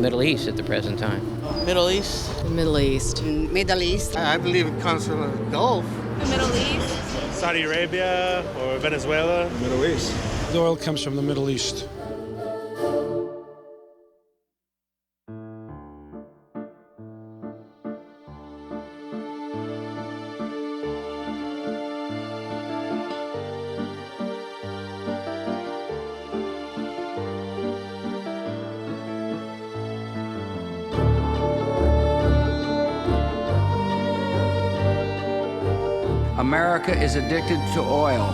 Middle East at the present time. Middle East. The Middle East. Middle East. I believe it comes from the Gulf. The Middle East. Saudi Arabia or Venezuela. Middle East. The oil comes from the Middle East. America is addicted to oil,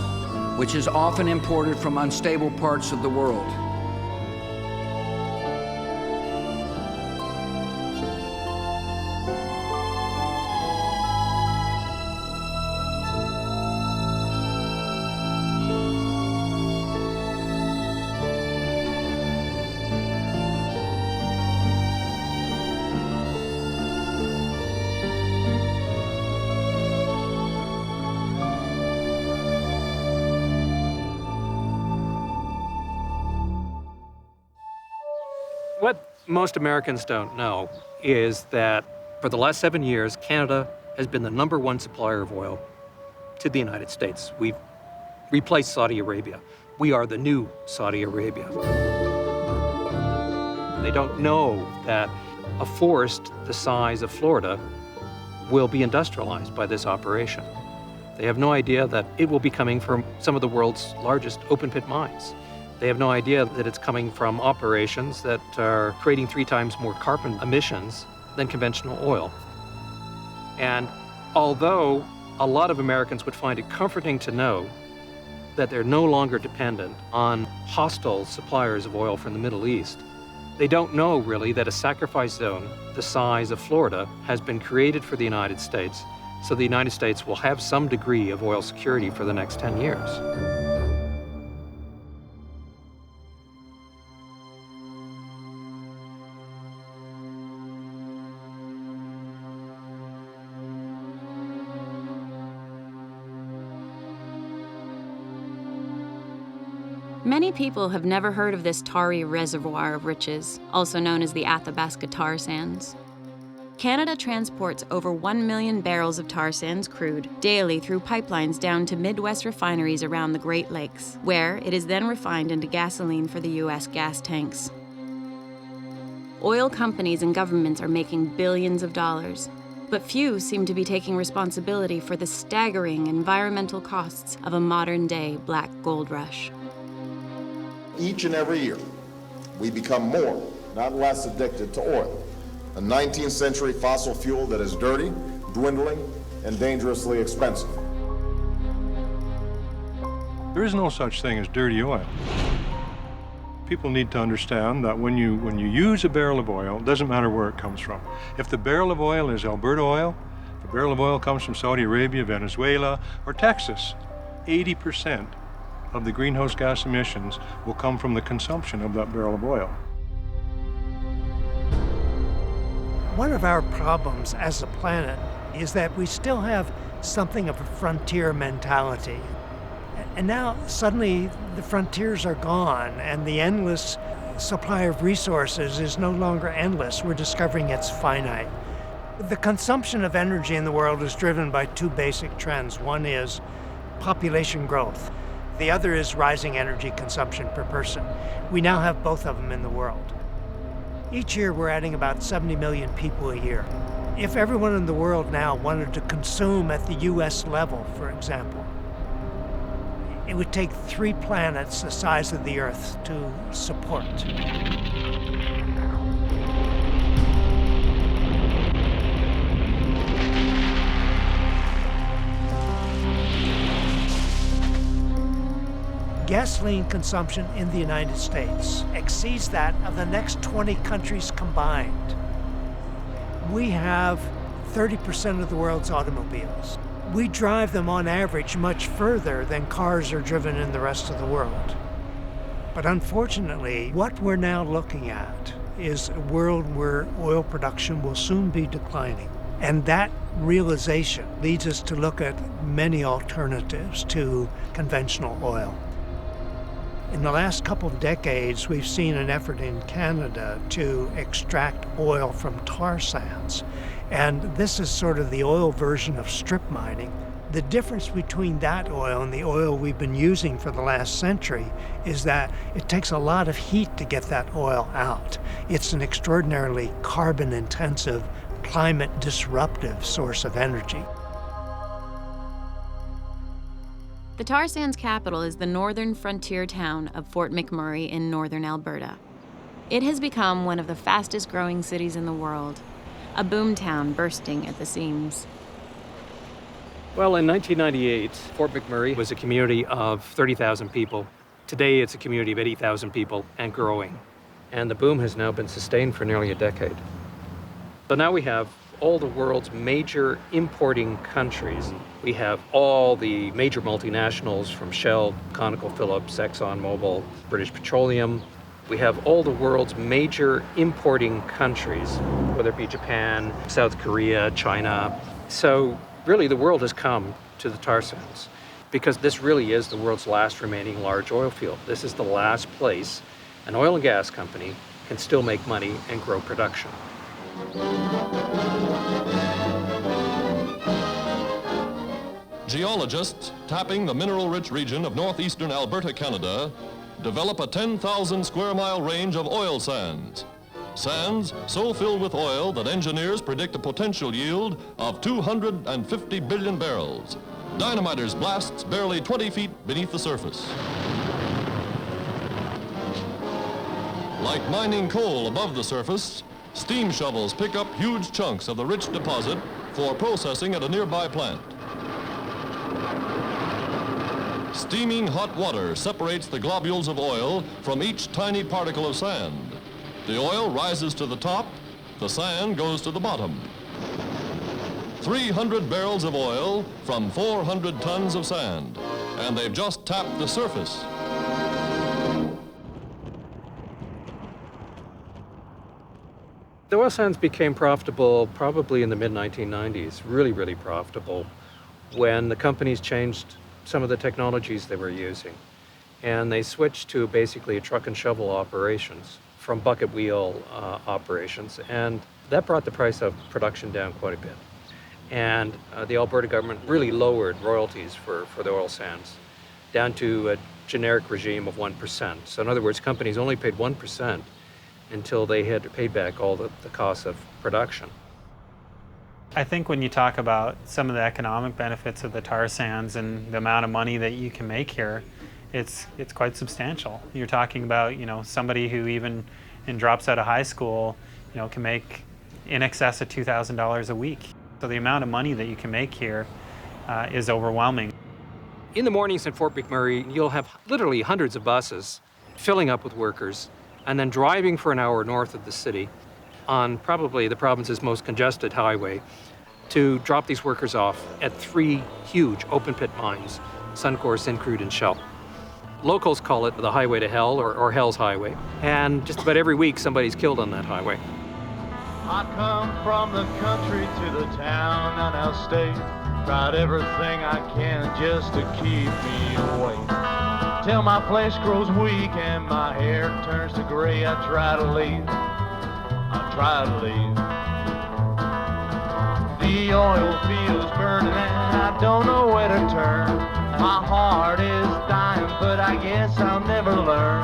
which is often imported from unstable parts of the world. What most Americans don't know is that for the last 7 years, Canada has been the #1 supplier of oil to the United States. We've replaced Saudi Arabia. We are the new Saudi Arabia. They don't know that a forest the size of Florida will be industrialized by this operation. They have no idea that it will be coming from some of the world's largest open-pit mines. They have no idea that it's coming from operations that are creating 3 times more carbon emissions than conventional oil. And although a lot of Americans would find it comforting to know that they're no longer dependent on hostile suppliers of oil from the Middle East, they don't know really that a sacrifice zone the size of Florida has been created for the United States, so the United States will have some degree of oil security for the next 10 years. Many people have never heard of this tarry reservoir of riches, also known as the Athabasca tar sands. Canada transports over 1 million barrels of tar sands crude daily through pipelines down to Midwest refineries around the Great Lakes, where it is then refined into gasoline for the U.S. gas tanks. Oil companies and governments are making billions of dollars, but few seem to be taking responsibility for the staggering environmental costs of a modern-day black gold rush. Each and every year, we become more, not less, addicted to oil, a 19th century fossil fuel that is dirty, dwindling, and dangerously expensive. There is no such thing as dirty oil. People need to understand that when you use a barrel of oil, it doesn't matter where it comes from. If the barrel of oil is Alberta oil, if the barrel of oil comes from Saudi Arabia, Venezuela, or Texas, 80% of the greenhouse gas emissions will come from the consumption of that barrel of oil. One of our problems as a planet is that we still have something of a frontier mentality. And now suddenly the frontiers are gone and the endless supply of resources is no longer endless. We're discovering it's finite. The consumption of energy in the world is driven by 2 basic trends. One is population growth. The other is rising energy consumption per person. We now have both of them in the world. Each year we're adding about 70 million people a year. If everyone in the world now wanted to consume at the US level, for example, it would take 3 planets the size of the Earth to support. Gasoline consumption in the United States exceeds that of the next 20 countries combined. We have 30% of the world's automobiles. We drive them on average much further than cars are driven in the rest of the world. But unfortunately, what we're now looking at is a world where oil production will soon be declining. And that realization leads us to look at many alternatives to conventional oil. In the last couple of decades, we've seen an effort in Canada to extract oil from tar sands. And this is sort of the oil version of strip mining. The difference between that oil and the oil we've been using for the last century is that it takes a lot of heat to get that oil out. It's an extraordinarily carbon-intensive, climate-disruptive source of energy. The tar sands capital is the northern frontier town of Fort McMurray in northern Alberta. It has become one of the fastest-growing cities in the world, a boomtown bursting at the seams. Well, in 1998, Fort McMurray was a community of 30,000 people. Today, it's a community of 80,000 people and growing. And the boom has now been sustained for nearly a decade. So now we have all the world's major importing countries. We have all the major multinationals from Shell, ConocoPhillips, ExxonMobil, British Petroleum. We have all the world's major importing countries, whether it be Japan, South Korea, China. So really, the world has come to the tar sands because this really is the world's last remaining large oil field. This is the last place an oil and gas company can still make money and grow production. Geologists tapping the mineral-rich region of northeastern Alberta, Canada, develop a 10,000 square mile range of oil sands. Sands so filled with oil that engineers predict a potential yield of 250 billion barrels. Dynamiters blasts barely 20 feet beneath the surface. Like mining coal above the surface, steam shovels pick up huge chunks of the rich deposit for processing at a nearby plant. Steaming hot water separates the globules of oil from each tiny particle of sand. The oil rises to the top, the sand goes to the bottom. 300 barrels of oil from 400 tons of sand, and they've just tapped the surface. The oil sands became profitable probably in the mid-1990s, really profitable, when the companies changed some of the technologies they were using. And they switched to basically a truck and shovel operations from bucket wheel operations. And that brought the price of production down quite a bit. And the Alberta government really lowered royalties for the oil sands down to a generic regime of 1%. So in other words, companies only paid 1% until they had paid back all the costs of production. I think when you talk about some of the economic benefits of the tar sands and the amount of money that you can make here, it's quite substantial. You're talking about, somebody who even drops out of high school, can make in excess of $2,000 a week. So the amount of money that you can make here is overwhelming. In the mornings at Fort McMurray, you'll have literally hundreds of buses filling up with workers and then driving for an hour north of the city on probably the province's most congested highway to drop these workers off at 3 huge open pit mines, Suncor, Syncrude, and Shell. Locals call it the highway to hell or Hell's Highway, and just about every week somebody's killed on that highway. I come from the country to the town and I'll stay. Tried everything I can just to keep me away. Till my flesh grows weak and my hair turns to gray, I try to leave. I try to leave. The oil fields burning and I don't know where to turn. My heart is dying, but I guess I'll never learn.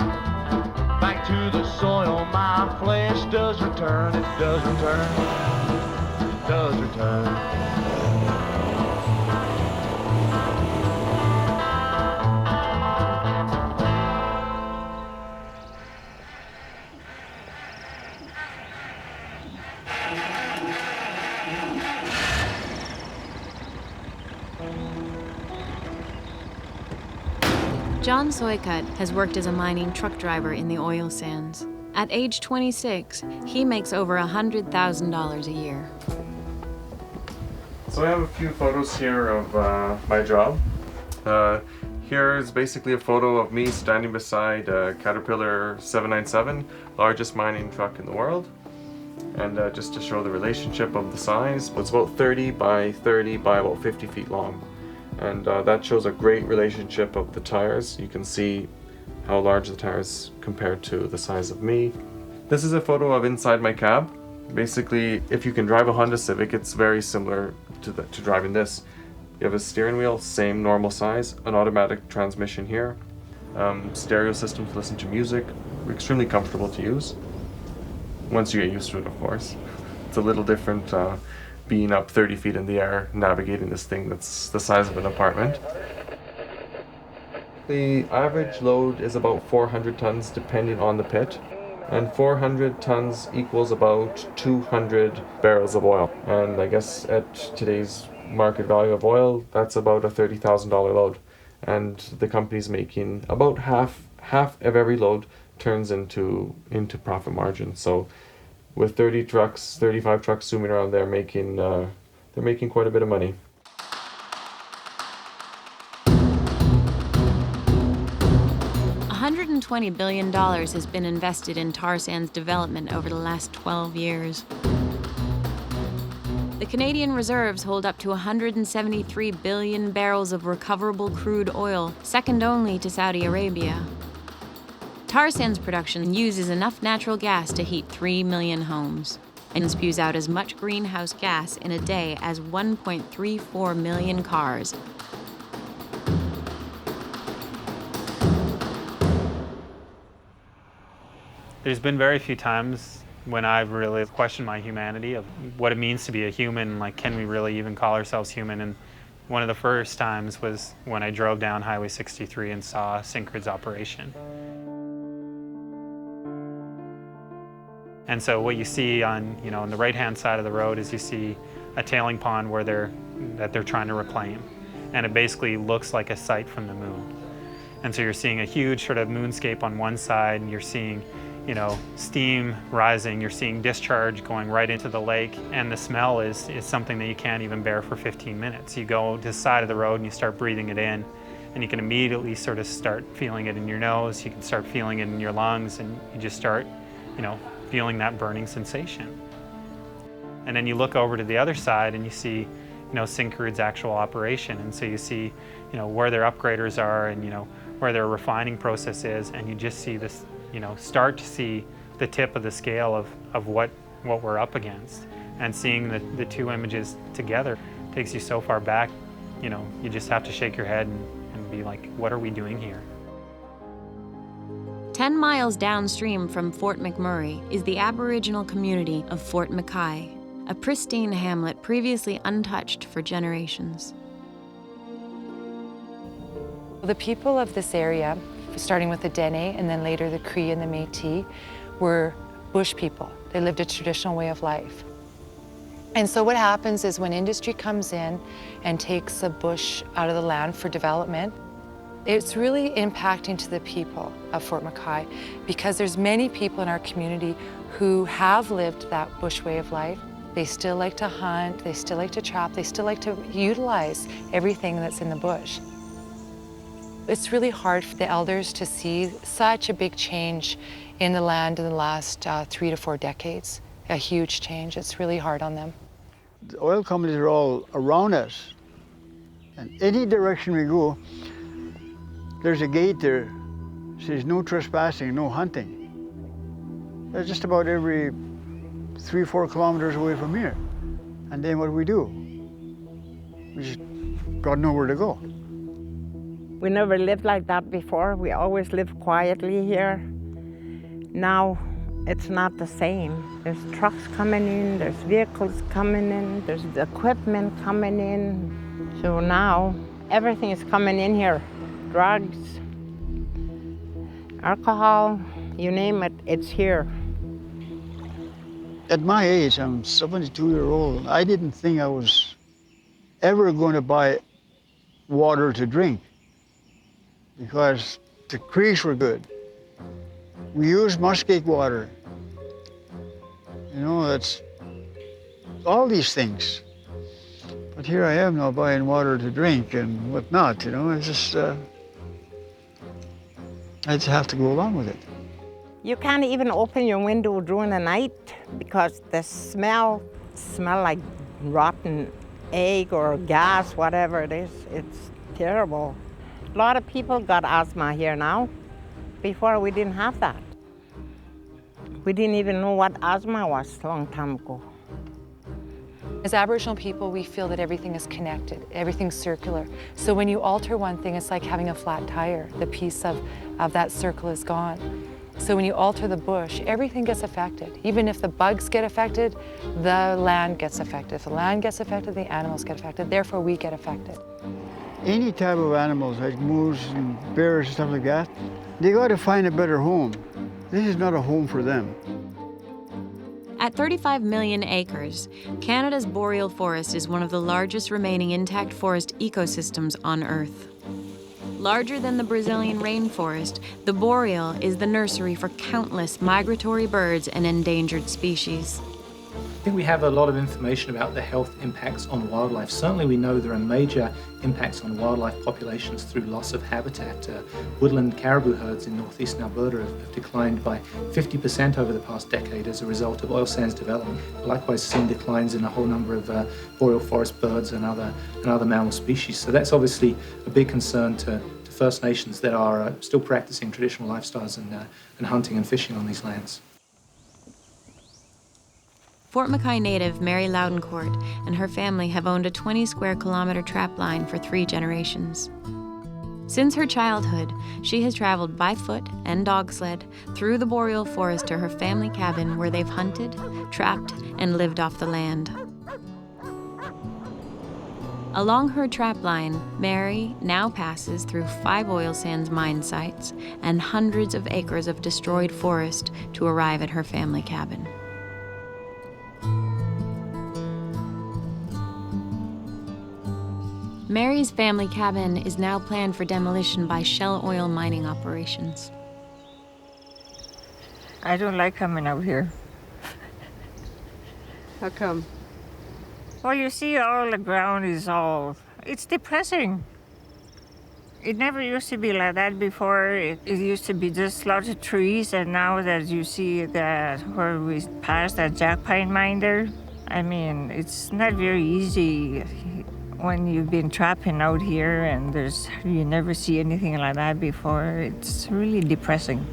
Back to the soil, my flesh does return. It does return. It does return. John Soycut has worked as a mining truck driver in the oil sands. At age 26, he makes over $100,000 a year. So I have a few photos here of my job. Here is basically a photo of me standing beside a Caterpillar 797, largest mining truck in the world. And just to show the relationship of the size, it's about 30 by 30 by about 50 feet long. And that shows a great relationship of the tires. You can see how large the tire is compared to the size of me. This is a photo of inside my cab. Basically, if you can drive a Honda Civic, it's very similar to driving this. You have a steering wheel, same normal size, an automatic transmission here, stereo system to listen to music, extremely comfortable to use. Once you get used to it, of course. It's a little different being up 30 feet in the air, navigating this thing that's the size of an apartment. The average load is about 400 tons depending on the pit, and 400 tons equals about 200 barrels of oil. And I guess at today's market value of oil, that's about a $30,000 load. And the company's making about half of every load turns into profit margin. So with 30 trucks, 35 trucks zooming around, they're making quite a bit of money. $120 billion has been invested in tar sands development over the last 12 years. The Canadian reserves hold up to 173 billion barrels of recoverable crude oil, second only to Saudi Arabia. Tar sands production uses enough natural gas to heat 3 million homes and spews out as much greenhouse gas in a day as 1.34 million cars. There's been very few times when I've really questioned my humanity of what it means to be a human, like can we really even call ourselves human? And one of the first times was when I drove down Highway 63 and saw Syncrude's operation. And so what you see on the right-hand side of the road is you see a tailing pond where they're trying to reclaim. And it basically looks like a site from the moon. And so you're seeing a huge sort of moonscape on one side, and you're seeing steam rising, you're seeing discharge going right into the lake, and the smell is something that you can't even bear for 15 minutes. You go to the side of the road and you start breathing it in, and you can immediately sort of start feeling it in your nose, you can start feeling it in your lungs, and you just start, feeling that burning sensation. And then you look over to the other side and you see, Syncrude's actual operation, and so you see, where their upgraders are and, where their refining process is, and you just see this, start to see the tip of the scale of what we're up against. And seeing the two images together takes you so far back, you just have to shake your head and be like, what are we doing here? 10 miles downstream from Fort McMurray is the Aboriginal community of Fort Mackay, a pristine hamlet previously untouched for generations. The people of this area, starting with the Dene and then later the Cree and the Métis, were bush people. They lived a traditional way of life. And so what happens is when industry comes in and takes the bush out of the land for development, it's really impacting to the people of Fort Mackay because there's many people in our community who have lived that bush way of life. They still like to hunt, they still like to trap, they still like to utilize everything that's in the bush. It's really hard for the elders to see such a big change in the land in the last 3 to 4 decades. A huge change. It's really hard on them. The oil companies are all around us. And any direction we go, there's a gate there that says no trespassing, no hunting. That's just about every 3-4 kilometers away from here. And then what do? We just got nowhere to go. We never lived like that before. We always lived quietly here. Now it's not the same. There's trucks coming in, there's vehicles coming in, there's equipment coming in. So now everything is coming in here. Drugs, alcohol, you name it, it's here. At my age, I'm 72-year-old, I didn't think I was ever going to buy water to drink because the creeks were good. We used muskeg water. That's all these things. But here I am now buying water to drink and whatnot, it's just, I just have to go along with it. You can't even open your window during the night because the smell like rotten egg or gas, whatever it is. It's terrible. A lot of people got asthma here now. Before, we didn't have that. We didn't even know what asthma was a long time ago. As Aboriginal people, we feel that everything is connected, everything's circular. So when you alter one thing, it's like having a flat tire. The piece of that circle is gone. So when you alter the bush, everything gets affected. Even if the bugs get affected, the land gets affected. If the land gets affected, the animals get affected. Therefore, we get affected. Any type of animals, like moose and bears and stuff like that, they got to find a better home. This is not a home for them. At 35 million acres, Canada's boreal forest is one of the largest remaining intact forest ecosystems on Earth. Larger than the Brazilian rainforest, the boreal is the nursery for countless migratory birds and endangered species. I think we have a lot of information about the health impacts on wildlife. Certainly we know there are major impacts on wildlife populations through loss of habitat. Woodland caribou herds in northeastern Alberta have declined by 50% over the past decade as a result of oil sands development. Likewise, seen declines in a whole number of boreal forest birds and other mammal species. So that's obviously a big concern to First Nations that are still practicing traditional lifestyles and hunting and fishing on these lands. Fort McKay native Mary Loudencourt and her family have owned a 20 square kilometer trapline for 3 generations. Since her childhood, she has traveled by foot and dog sled through the boreal forest to her family cabin where they've hunted, trapped, and lived off the land. Along her trapline, Mary now passes through 5 oil sands mine sites and hundreds of acres of destroyed forest to arrive at her family cabin. Mary's family cabin is now planned for demolition by Shell oil mining operations. I don't like coming out here. How come? Well, you see all the ground is it's depressing. It never used to be like that before. It used to be just lots of trees, and now that you see that where we passed that jack pine mine there, I mean, it's not very easy when you've been trapping out here and you never see anything like that before. It's really depressing.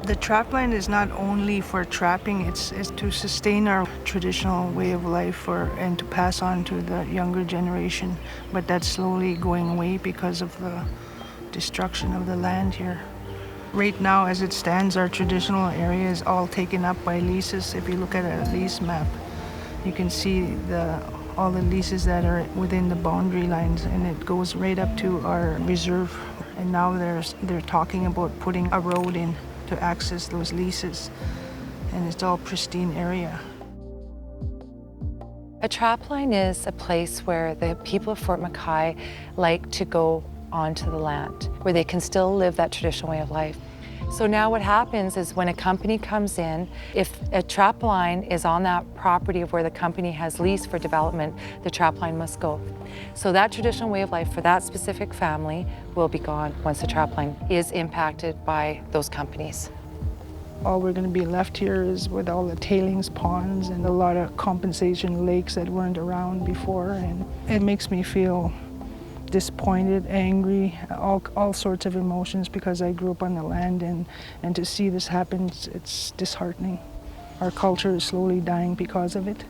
The trapline is not only for trapping, it's to sustain our traditional way of life and to pass on to the younger generation. But that's slowly going away because of the destruction of the land here. Right now, as it stands, our traditional area is all taken up by leases. If you look at a lease map, you can see all the leases that are within the boundary lines, and it goes right up to our reserve. And now they're talking about putting a road in to access those leases, and it's all pristine area. A trapline is a place where the people of Fort McKay like to go onto the land, where they can still live that traditional way of life. So now what happens is when a company comes in, if a trap line is on that property of where the company has leased for development, the trap line must go. So that traditional way of life for that specific family will be gone once the trap line is impacted by those companies. All we're going to be left here is with all the tailings ponds and a lot of compensation lakes that weren't around before, and it makes me feel disappointed, angry, all sorts of emotions because I grew up on the land, and to see this happen, it's disheartening. Our culture is slowly dying because of it.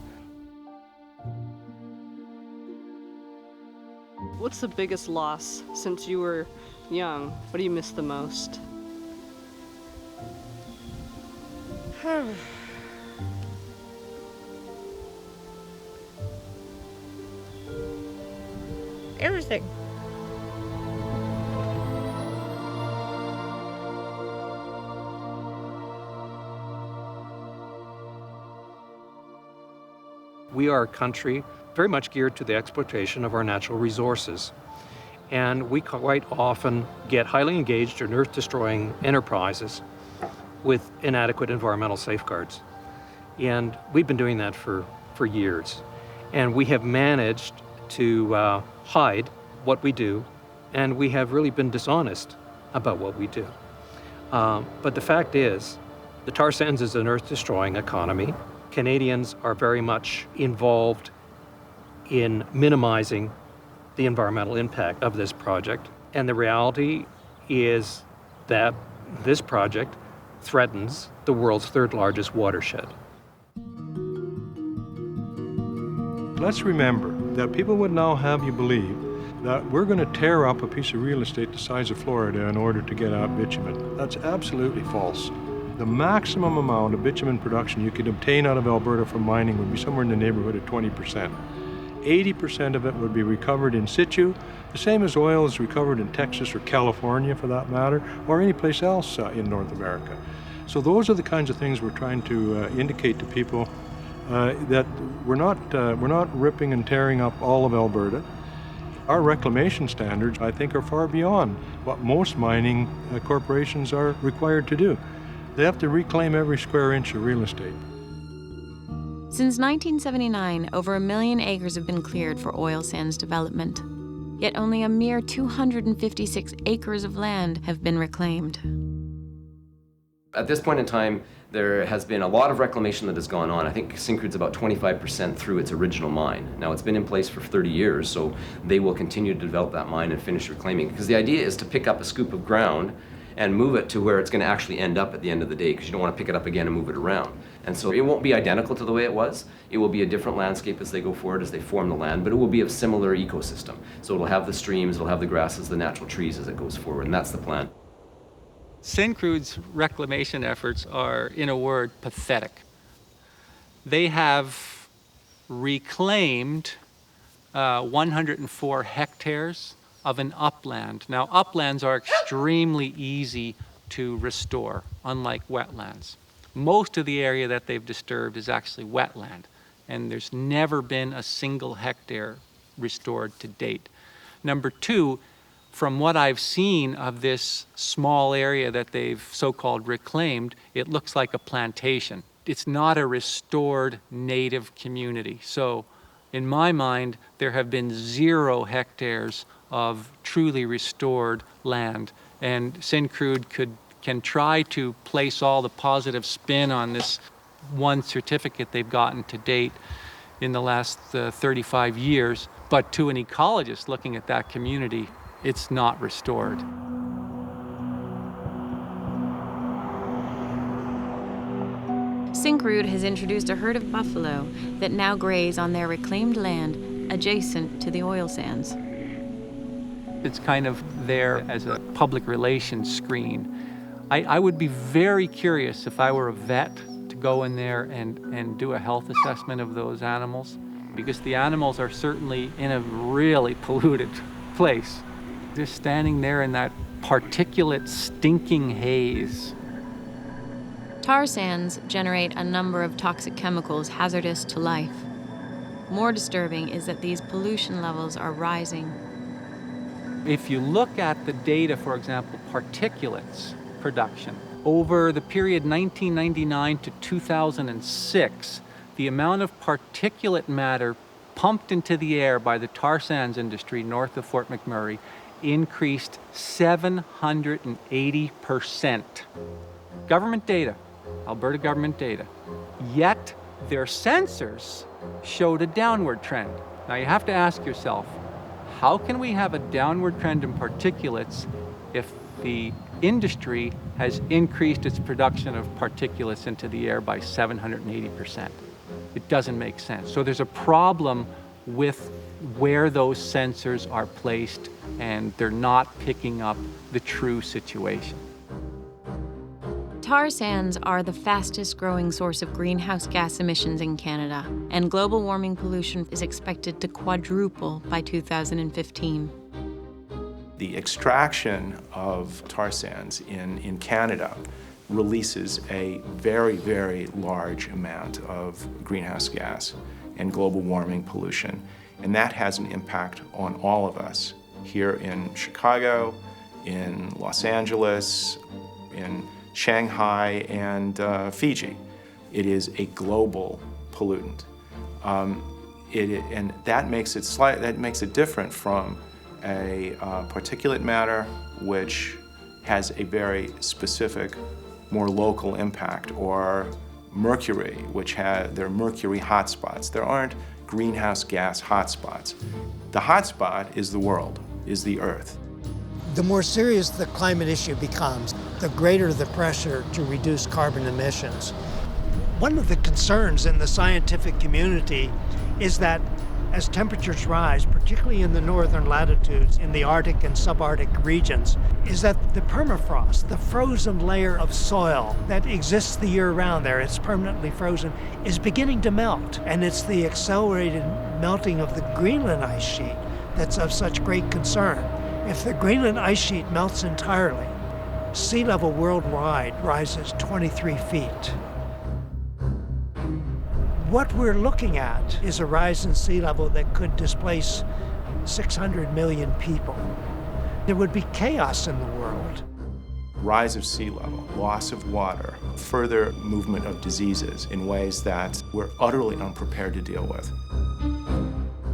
What's the biggest loss since you were young? What do you miss the most? Everything. We are a country very much geared to the exploitation of our natural resources. And we quite often get highly engaged in earth-destroying enterprises with inadequate environmental safeguards. And we've been doing that for years. And we have managed to hide what we do, and we have really been dishonest about what we do. But the fact is, the tar sands is an earth-destroying economy. Canadians are very much involved in minimizing the environmental impact of this project. And the reality is that this project threatens the world's third largest watershed. Let's remember that people would now have you believe that we're going to tear up a piece of real estate the size of Florida in order to get out bitumen. That's absolutely false. The maximum amount of bitumen production you could obtain out of Alberta from mining would be somewhere in the neighborhood of 20%. 80% of it would be recovered in situ, the same as oil is recovered in Texas or California for that matter, or any place else in North America. So those are the kinds of things we're trying to indicate to people that we're not ripping and tearing up all of Alberta. Our reclamation standards, I think, are far beyond what most mining corporations are required to do. They have to reclaim every square inch of real estate. Since 1979, over 1 million acres have been cleared for oil sands development. Yet only a mere 256 acres of land have been reclaimed. At this point in time, there has been a lot of reclamation that has gone on. I think Syncrude's about 25% through its original mine. Now, it's been in place for 30 years, so they will continue to develop that mine and finish reclaiming. Because the idea is to pick up a scoop of ground and move it to where it's going to actually end up at the end of the day, because you don't want to pick it up again and move it around. And so it won't be identical to the way it was. It will be a different landscape as they go forward, as they form the land, but it will be a similar ecosystem. So it'll have the streams, it'll have the grasses, the natural trees as it goes forward, and that's the plan. Syncrude's reclamation efforts are, in a word, pathetic. They have reclaimed 104 hectares of an upland. Now, uplands are extremely easy to restore, unlike wetlands. Most of the area that they've disturbed is actually wetland, and there's never been a single hectare restored to date. Number two, from what I've seen of this small area that they've so-called reclaimed, it looks like a plantation. It's not a restored native community. So in my mind, there have been 0 hectares of truly restored land. And Syncrude can try to place all the positive spin on this one certificate they've gotten to date in the last 35 years. But to an ecologist looking at that community, it's not restored. Syncrude has introduced a herd of buffalo that now graze on their reclaimed land adjacent to the oil sands. It's kind of there as a public relations screen. I would be very curious if I were a vet to go in there and do a health assessment of those animals, because the animals are certainly in a really polluted place. They're standing there in that particulate, stinking haze. Tar sands generate a number of toxic chemicals hazardous to life. More disturbing is that these pollution levels are rising. If you look at the data, for example, particulates production, over the period 1999 to 2006, the amount of particulate matter pumped into the air by the tar sands industry north of Fort McMurray increased 780%. Government data, Alberta government data. Yet their sensors showed a downward trend. Now you have to ask yourself, how can we have a downward trend in particulates if the industry has increased its production of particulates into the air by 780%? It doesn't make sense. So there's a problem with where those sensors are placed, and they're not picking up the true situation. Tar sands are the fastest growing source of greenhouse gas emissions in Canada, and global warming pollution is expected to quadruple by 2015. The extraction of tar sands in Canada releases a very, very large amount of greenhouse gas and global warming pollution. And that has an impact on all of us here in Chicago, in Los Angeles, in Shanghai, and Fiji. It is a global pollutant. And that makes it different from a particulate matter, which has a very specific, more local impact, or mercury, there are mercury hotspots. There aren't greenhouse gas hotspots. The hotspot is the world, is the Earth. The more serious the climate issue becomes, the greater the pressure to reduce carbon emissions. One of the concerns in the scientific community is that as temperatures rise, particularly in the northern latitudes, in the Arctic and subarctic regions, is that the permafrost, the frozen layer of soil that exists the year round there, it's permanently frozen, is beginning to melt. And it's the accelerated melting of the Greenland ice sheet that's of such great concern. If the Greenland ice sheet melts entirely, sea level worldwide rises 23 feet. What we're looking at is a rise in sea level that could displace 600 million people. There would be chaos in the world. Rise of sea level, loss of water, further movement of diseases in ways that we're utterly unprepared to deal with.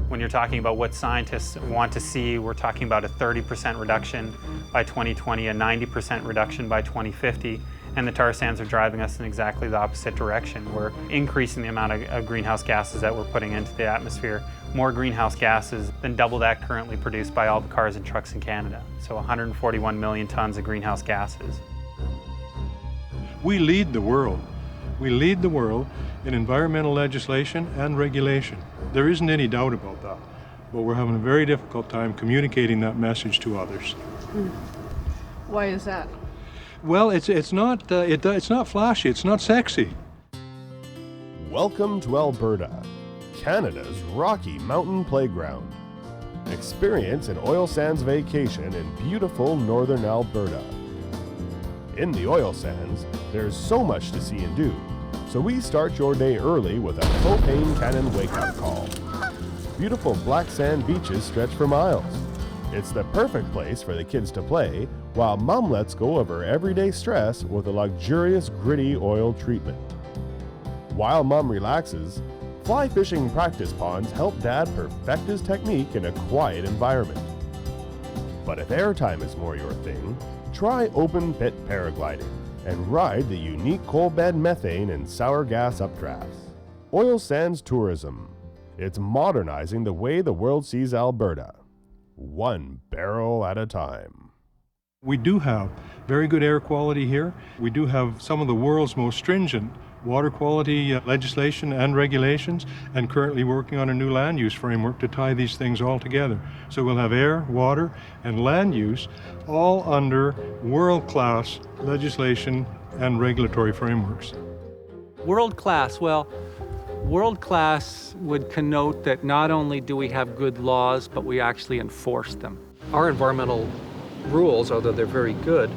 When you're talking about what scientists want to see, we're talking about a 30% reduction by 2020, a 90% reduction by 2050. And the tar sands are driving us in exactly the opposite direction. We're increasing the amount of greenhouse gases that we're putting into the atmosphere. More greenhouse gases than double that currently produced by all the cars and trucks in Canada. So 141 million tons of greenhouse gases. We lead the world. We lead the world in environmental legislation and regulation. There isn't any doubt about that. But we're having a very difficult time communicating that message to others. Why is that? Well, it's not flashy, it's not sexy. Welcome to Alberta, Canada's Rocky Mountain Playground. Experience an oil sands vacation in beautiful northern Alberta. In the oil sands, there's so much to see and do, so we start your day early with a propane cannon wake-up call. Beautiful black sand beaches stretch for miles. It's the perfect place for the kids to play, while Mom lets go of her everyday stress with a luxurious gritty oil treatment. While Mom relaxes, fly fishing practice ponds help Dad perfect his technique in a quiet environment. But if airtime is more your thing, try open pit paragliding and ride the unique coal bed methane and sour gas updrafts. Oil sands tourism. It's modernizing the way the world sees Alberta. One barrel at a time. We do have very good air quality here. We do have some of the world's most stringent water quality legislation and regulations, and currently working on a new land use framework to tie these things all together. So we'll have air, water, and land use all under world-class legislation and regulatory frameworks. World-class, well, world-class would connote that not only do we have good laws, but we actually enforce them. Our environmental rules, although they're very good,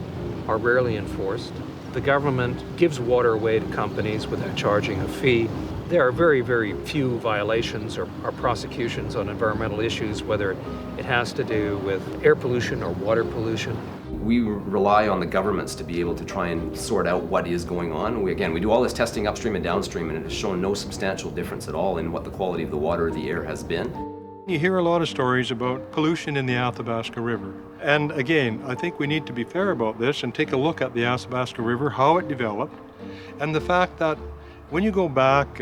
are rarely enforced. The government gives water away to companies without charging a fee. There are very, very few violations or prosecutions on environmental issues, whether it has to do with air pollution or water pollution. We rely on the governments to be able to try and sort out what is going on. We do all this testing upstream and downstream, and it has shown no substantial difference at all in what the quality of the water or the air has been. You hear a lot of stories about pollution in the Athabasca River. And again, I think we need to be fair about this and take a look at the Athabasca River, how it developed, and the fact that when you go back,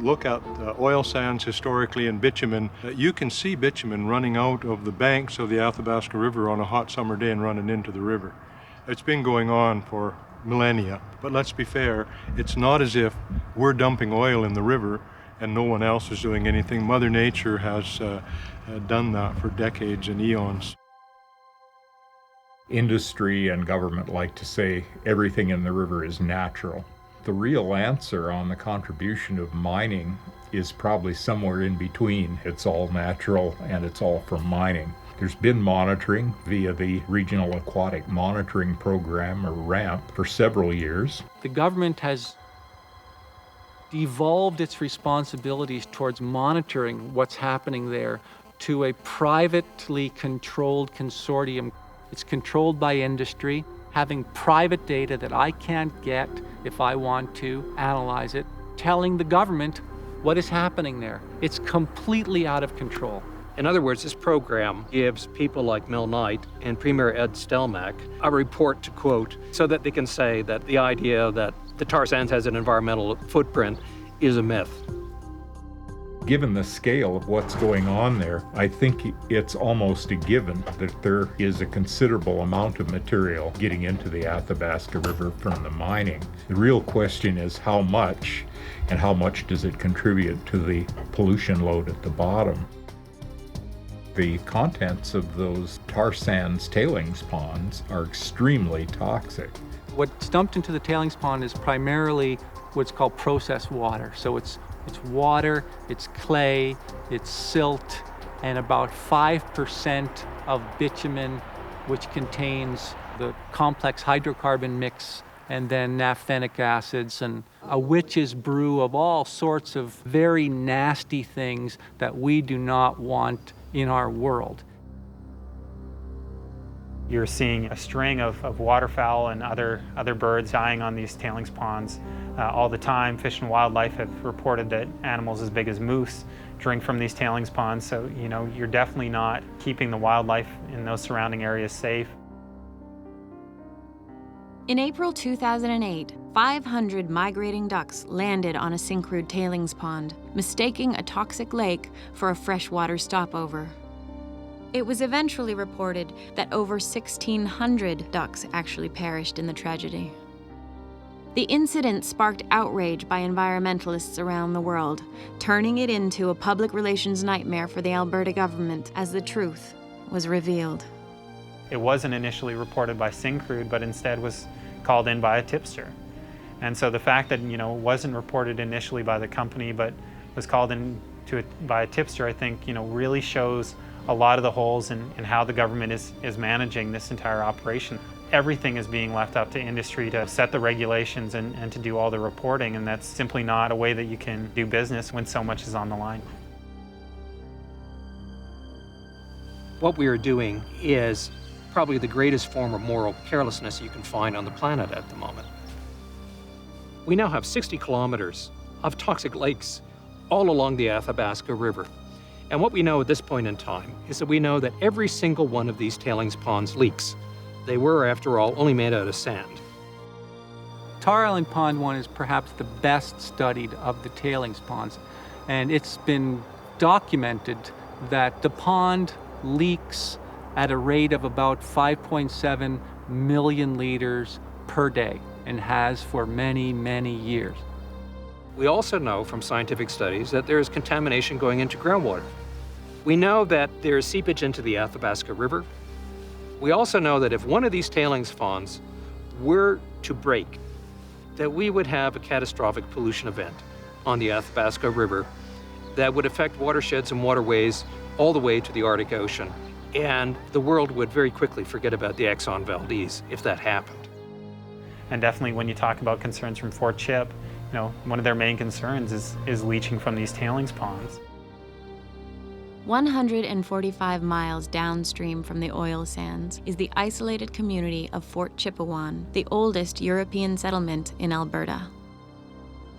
look at oil sands historically and bitumen, you can see bitumen running out of the banks of the Athabasca River on a hot summer day and running into the river. It's been going on for millennia, but let's be fair, it's not as if we're dumping oil in the river and no one else is doing anything. Mother Nature has done that for decades and eons. Industry and government like to say everything in the river is natural. The real answer on the contribution of mining is probably somewhere in between. It's all natural and it's all from mining. There's been monitoring via the Regional Aquatic Monitoring Program, or RAMP, for several years. The government has devolved its responsibilities towards monitoring what's happening there to a privately controlled consortium. It's controlled by industry, having private data that I can't get if I want to analyze it, telling the government what is happening there. It's completely out of control. In other words, this program gives people like Mel Knight and Premier Ed Stelmach a report to quote so that they can say that the idea that the tar sands has an environmental footprint is a myth. Given the scale of what's going on there, I think it's almost a given that there is a considerable amount of material getting into the Athabasca River from the mining. The real question is how much, and how much does it contribute to the pollution load at the bottom. The contents of those tar sands tailings ponds are extremely toxic. What's dumped into the tailings pond is primarily what's called processed water. So it's water, it's clay, it's silt, and about 5% of bitumen, which contains the complex hydrocarbon mix, and then naphthenic acids, and a witch's brew of all sorts of very nasty things that we do not want in our world. You're seeing a string of waterfowl and other birds dying on these tailings ponds all the time. Fish and Wildlife have reported that animals as big as moose drink from these tailings ponds, so you're definitely not keeping the wildlife in those surrounding areas safe. In April 2008, 500 migrating ducks landed on a Syncrude tailings pond, mistaking a toxic lake for a freshwater stopover. It was eventually reported that over 1,600 ducks actually perished in the tragedy. The incident sparked outrage by environmentalists around the world, turning it into a public relations nightmare for the Alberta government as the truth was revealed. It wasn't initially reported by Syncrude, but instead was called in by a tipster. And so the fact that it wasn't reported initially by the company, but was called in by a tipster, I think really shows a lot of the holes in how the government is managing this entire operation. Everything is being left up to industry to set the regulations and to do all the reporting, and that's simply not a way that you can do business when so much is on the line. What we are doing is probably the greatest form of moral carelessness you can find on the planet at the moment. We now have 60 kilometers of toxic lakes all along the Athabasca River. And what we know at this point in time is that we know that every single one of these tailings ponds leaks. They were, after all, only made out of sand. Tar Island Pond 1 is perhaps the best studied of the tailings ponds, and it's been documented that the pond leaks at a rate of about 5.7 million liters per day, and has for many, many years. We also know from scientific studies that there is contamination going into groundwater. We know that there is seepage into the Athabasca River. We also know that if one of these tailings ponds were to break, that we would have a catastrophic pollution event on the Athabasca River that would affect watersheds and waterways all the way to the Arctic Ocean. And the world would very quickly forget about the Exxon Valdez if that happened. And definitely when you talk about concerns from Fort Chip, one of their main concerns is leaching from these tailings ponds. 145 miles downstream from the oil sands is the isolated community of Fort Chipewyan, the oldest European settlement in Alberta.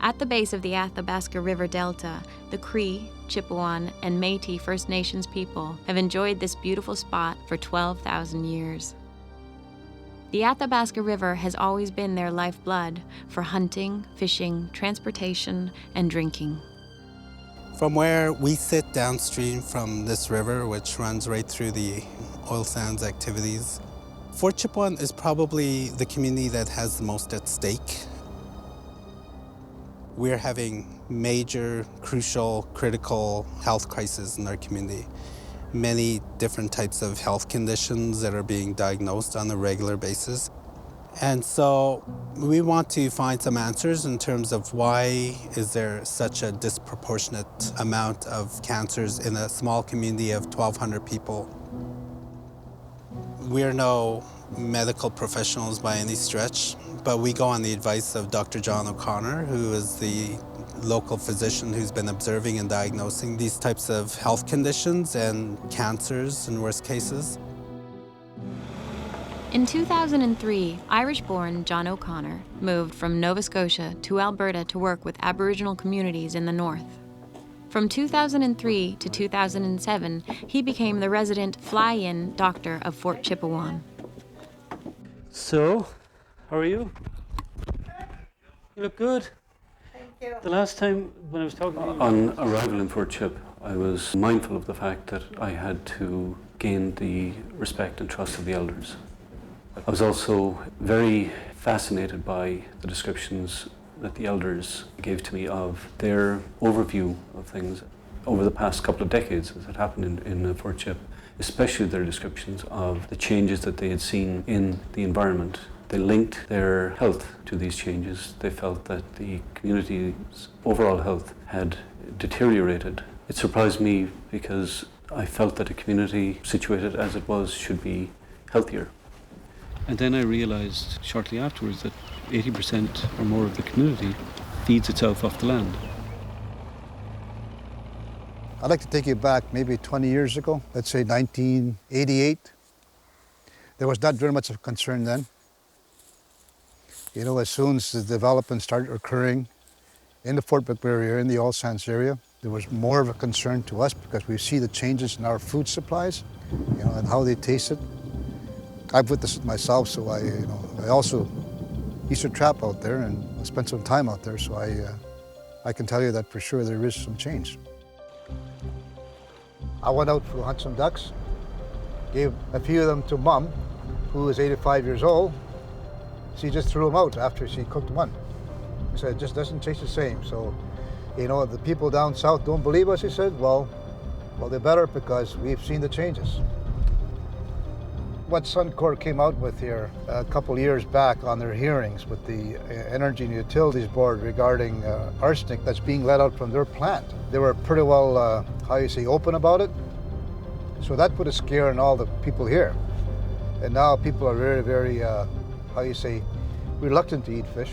At the base of the Athabasca River Delta, the Cree, Chipewyan, and Métis First Nations people have enjoyed this beautiful spot for 12,000 years. The Athabasca River has always been their lifeblood for hunting, fishing, transportation, and drinking. From where we sit downstream from this river, which runs right through the oil sands activities, Fort Chipewyan is probably the community that has the most at stake. We're having major, crucial, critical health crises in our community. Many different types of health conditions that are being diagnosed on a regular basis. And so we want to find some answers in terms of why is there such a disproportionate amount of cancers in a small community of 1,200 people. We're no medical professionals by any stretch, but we go on the advice of Dr. John O'Connor, who is the local physician who's been observing and diagnosing these types of health conditions and cancers in worst cases. In 2003, Irish-born John O'Connor moved from Nova Scotia to Alberta to work with Aboriginal communities in the north. From 2003 to 2007, he became the resident fly-in doctor of Fort Chipewyan. So, how are you? You look good. The last time when I was talking to you on arrival in Fort Chip, I was mindful of the fact that I had to gain the respect and trust of the elders. I was also very fascinated by the descriptions that the elders gave to me of their overview of things over the past couple of decades as it happened in Fort Chip, especially their descriptions of the changes that they had seen in the environment. They linked their health to these changes. They felt that the community's overall health had deteriorated. It surprised me because I felt that a community situated as it was should be healthier. And then I realized shortly afterwards that 80% or more of the community feeds itself off the land. I'd like to take you back maybe 20 years ago, let's say 1988. There was not very much of concern then. You know, as soon as the development started occurring in the Fort McMurray area, in the oil sands area, there was more of a concern to us because we see the changes in our food supplies, you know, and how they taste it. I've witnessed it myself, so I also used to trap out there and spent some time out there, so I can tell you that for sure there is some change. I went out to hunt some ducks, gave a few of them to Mom, who is 85 years old. She just threw them out after she cooked one. She said, it just doesn't taste the same. So, you know, the people down south don't believe us, he said. Well, they better, because we've seen the changes. What Suncor came out with here a couple of years back on their hearings with the Energy and Utilities Board regarding arsenic that's being let out from their plant. They were pretty well, open about it. So that put a scare in all the people here. And now people are very, very, reluctant to eat fish.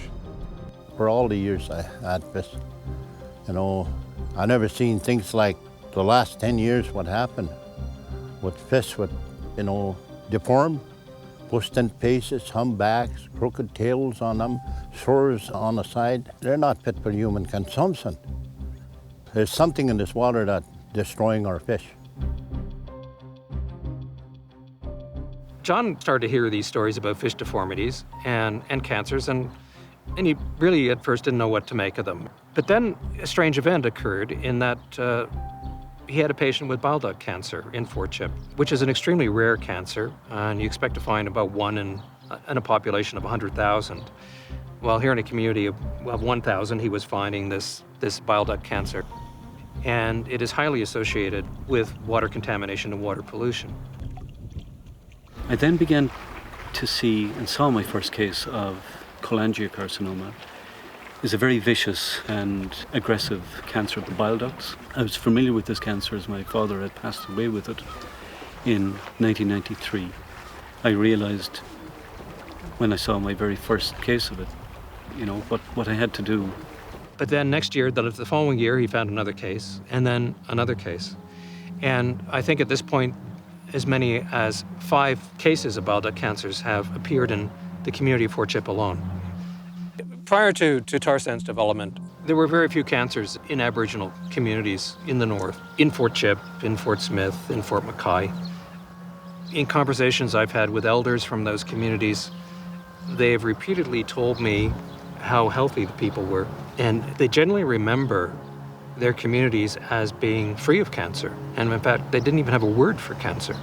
For all the years I had fish, you know, I never seen things like the last 10 years what happened with fish with, you know, deformed, twisted faces, humpbacks, crooked tails on them, sores on the side. They're not fit for human consumption. There's something in this water that's destroying our fish. John started to hear these stories about fish deformities and cancers, and he really at first didn't know what to make of them. But then a strange event occurred in that he had a patient with bile duct cancer in Fort Chip, which is an extremely rare cancer, and you expect to find about one in a population of 100,000. Well, here in a community of 1,000, he was finding this bile duct cancer, and it is highly associated with water contamination and water pollution. I then began to see and saw my first case of cholangiocarcinoma. It's a very vicious and aggressive cancer of the bile ducts. I was familiar with this cancer as my father had passed away with it in 1993. I realized when I saw my very first case of it, you know, what I had to do. But then next year, the following year, he found another case, and then another case. And I think at this point, as many as 5 cases of bile duct cancers have appeared in the community of Fort Chip alone. Prior to tar sands development, there were very few cancers in Aboriginal communities in the north, in Fort Chip, in Fort Smith, in Fort McKay. In conversations I've had with elders from those communities, they have repeatedly told me how healthy the people were, and they generally remember their communities as being free of cancer. And in fact, they didn't even have a word for cancer.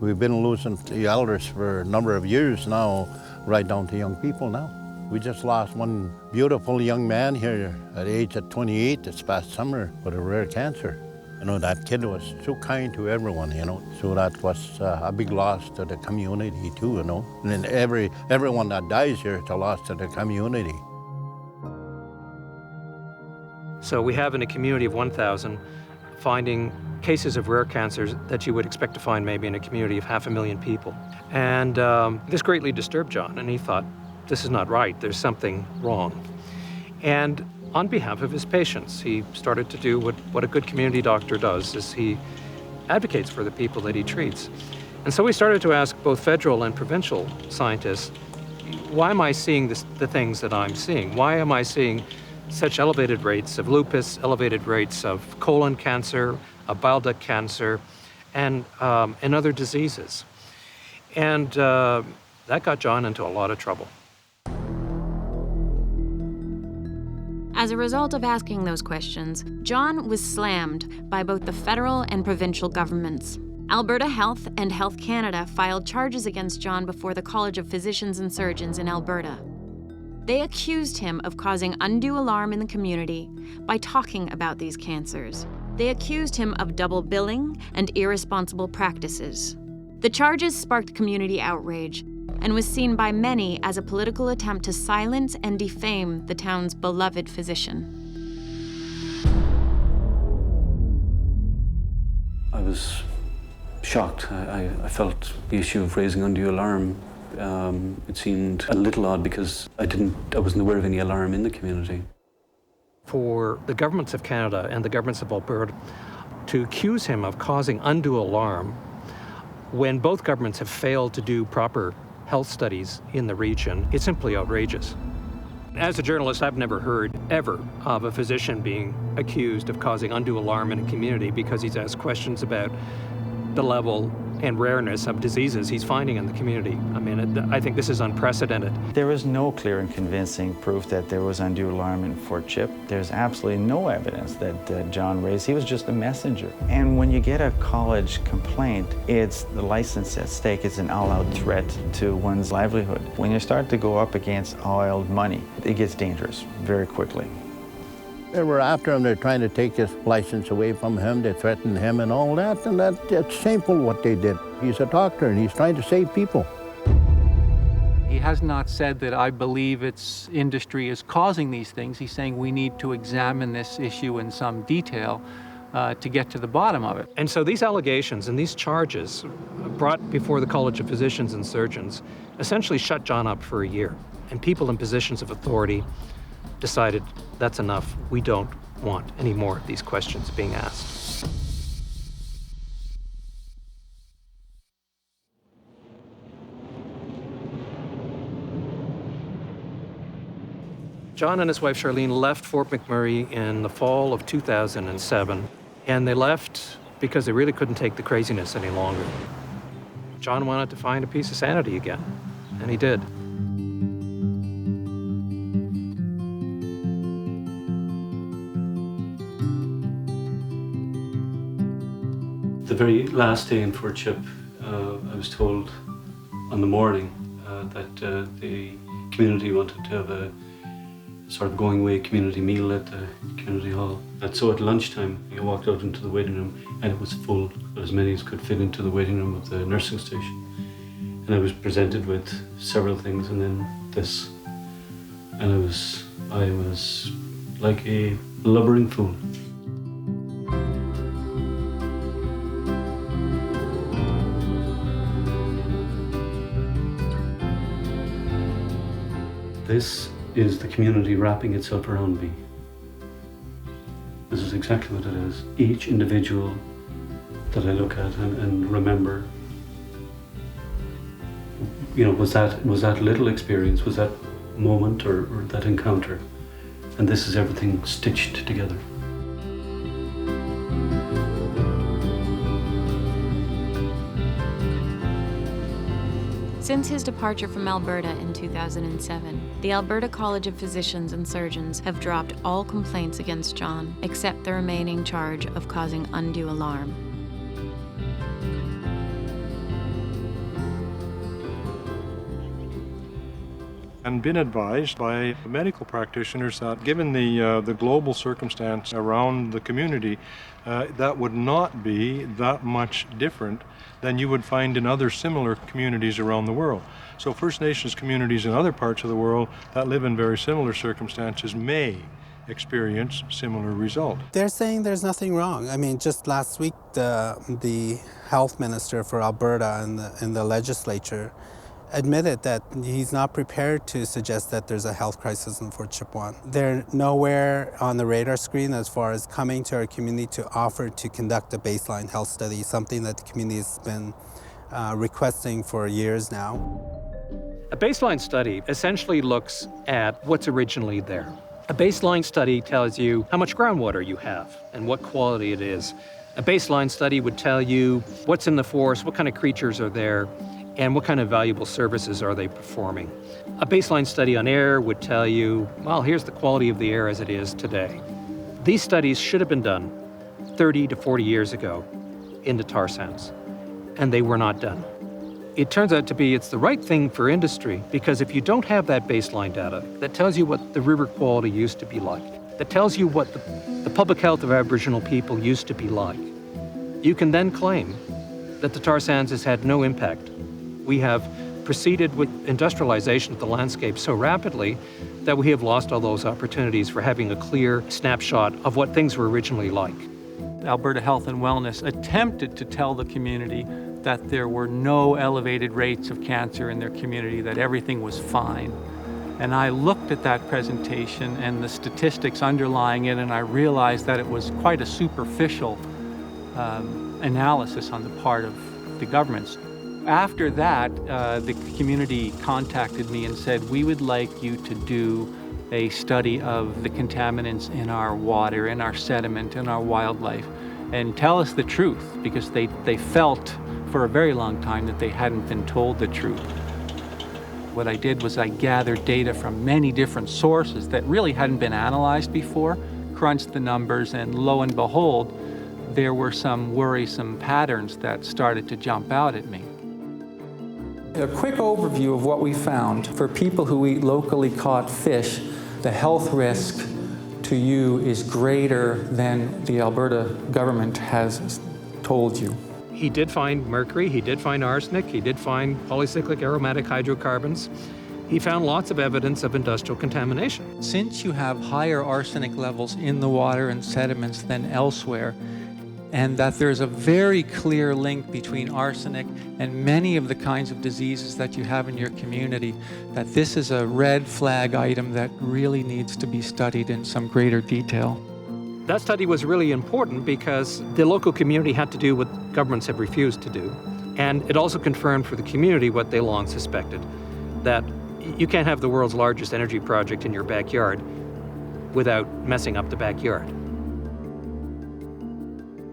We've been losing the elders for a number of years now, right down to young people now. We just lost one beautiful young man here at the age of 28 this past summer with a rare cancer. You know, that kid was so kind to everyone, you know, so that was a big loss to the community too, you know. And then everyone that dies here is a loss to the community. So we have in a community of 1,000 finding cases of rare cancers that you would expect to find maybe in a community of 500,000 people. And this greatly disturbed John, and he thought, this is not right, there's something wrong. And on behalf of his patients, he started to do what a good community doctor does, is he advocates for the people that he treats. And so we started to ask both federal and provincial scientists, why am I seeing the things that I'm seeing? Why am I seeing such elevated rates of lupus, elevated rates of colon cancer, of bile duct cancer, and other diseases? And that got John into a lot of trouble. As a result of asking those questions, John was slammed by both the federal and provincial governments. Alberta Health and Health Canada filed charges against John before the College of Physicians and Surgeons in Alberta. They accused him of causing undue alarm in the community by talking about these cancers. They accused him of double billing and irresponsible practices. The charges sparked community outrage and was seen by many as a political attempt to silence and defame the town's beloved physician. I was shocked. I felt the issue of raising undue alarm. It seemed a little odd because I wasn't aware of any alarm in the community. For the governments of Canada and the governments of Alberta to accuse him of causing undue alarm when both governments have failed to do proper health studies in the region, it's simply outrageous. As a journalist, I've never heard ever of a physician being accused of causing undue alarm in a community because he's asked questions about the level and rareness of diseases he's finding in the community. I mean, I think this is unprecedented. There was no clear and convincing proof that there was undue alarm in Fort Chip. There's absolutely no evidence that John raised. He was just a messenger. And when you get a college complaint, it's the license at stake. It's an all-out threat to one's livelihood. When you start to go up against oiled money, it gets dangerous very quickly. They were after him. They're trying to take his license away from him. They threatened him and all that, and that's shameful what they did. He's a doctor, and he's trying to save people. He has not said that I believe its industry is causing these things. He's saying we need to examine this issue in some detail to get to the bottom of it. And so these allegations and these charges brought before the College of Physicians and Surgeons essentially shut John up for a year. And people in positions of authority decided that's enough. We don't want any more of these questions being asked. John and his wife Charlene left Fort McMurray in the fall of 2007, and they left because they really couldn't take the craziness any longer. John wanted to find a piece of sanity again, and he did. The very last day in Fort Chip, I was told on the morning that the community wanted to have a sort of going away community meal at the community hall. And so at lunchtime, I walked out into the waiting room and it was full, as many as could fit into the waiting room of the nursing station. And I was presented with several things and then this. And I was like a blubbering fool. This is the community wrapping itself around me. This is exactly what it is. Each individual that I look at and remember, you know, was that little experience, was that moment or that encounter, and this is everything stitched together. Since his departure from Alberta in 2007, the Alberta College of Physicians and Surgeons have dropped all complaints against John, except the remaining charge of causing undue alarm. And been advised by medical practitioners that given the global circumstance around the community, that would not be that much different than you would find in other similar communities around the world. So First Nations communities in other parts of the world that live in very similar circumstances may experience similar results. They're saying there's nothing wrong. I mean, just last week, the health minister for Alberta in the legislature admitted that he's not prepared to suggest that there's a health crisis in Fort Chipewyan. They're nowhere on the radar screen as far as coming to our community to offer to conduct a baseline health study, something that the community has been requesting for years now. A baseline study essentially looks at what's originally there. A baseline study tells you how much groundwater you have and what quality it is. A baseline study would tell you what's in the forest, what kind of creatures are there, and what kind of valuable services are they performing. A baseline study on air would tell you, well, here's the quality of the air as it is today. These studies should have been done 30 to 40 years ago into tar sands, and they were not done. It turns out to be it's the right thing for industry, because if you don't have that baseline data that tells you what the river quality used to be like, that tells you what the public health of Aboriginal people used to be like, you can then claim that the tar sands has had no impact. We have proceeded with industrialization of the landscape so rapidly that we have lost all those opportunities for having a clear snapshot of what things were originally like. Alberta Health and Wellness attempted to tell the community that there were no elevated rates of cancer in their community, that everything was fine. And I looked at that presentation and the statistics underlying it, and I realized that it was quite a superficial analysis on the part of the governments. After that, the community contacted me and said, we would like you to do a study of the contaminants in our water, in our sediment, in our wildlife, and tell us the truth, because they felt for a very long time that they hadn't been told the truth. What I did was I gathered data from many different sources that really hadn't been analyzed before, crunched the numbers, and lo and behold, there were some worrisome patterns that started to jump out at me. A quick overview of what we found. For people who eat locally caught fish, the health risk to you is greater than the Alberta government has told you. He did find mercury, he did find arsenic, he did find polycyclic aromatic hydrocarbons. He found lots of evidence of industrial contamination. Since you have higher arsenic levels in the water and sediments than elsewhere, and that there's a very clear link between arsenic and many of the kinds of diseases that you have in your community, that this is a red flag item that really needs to be studied in some greater detail. That study was really important because the local community had to do what governments have refused to do. And it also confirmed for the community what they long suspected, that you can't have the world's largest energy project in your backyard without messing up the backyard.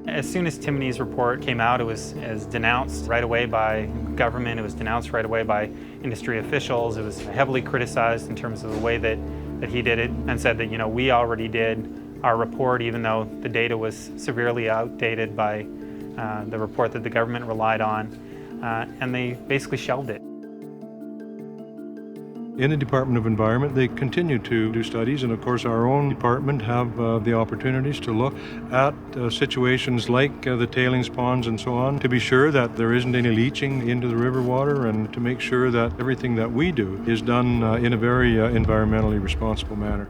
As soon as Timoney's report came out, it was denounced right away by government, it was denounced right away by industry officials, it was heavily criticized in terms of the way that he did it, and said that, you know, we already did our report, even though the data was severely outdated by the report that the government relied on, and they basically shelved it. In the Department of Environment, they continue to do studies, and of course our own department have the opportunities to look at situations like the tailings ponds and so on, to be sure that there isn't any leaching into the river water, and to make sure that everything that we do is done in a very environmentally responsible manner.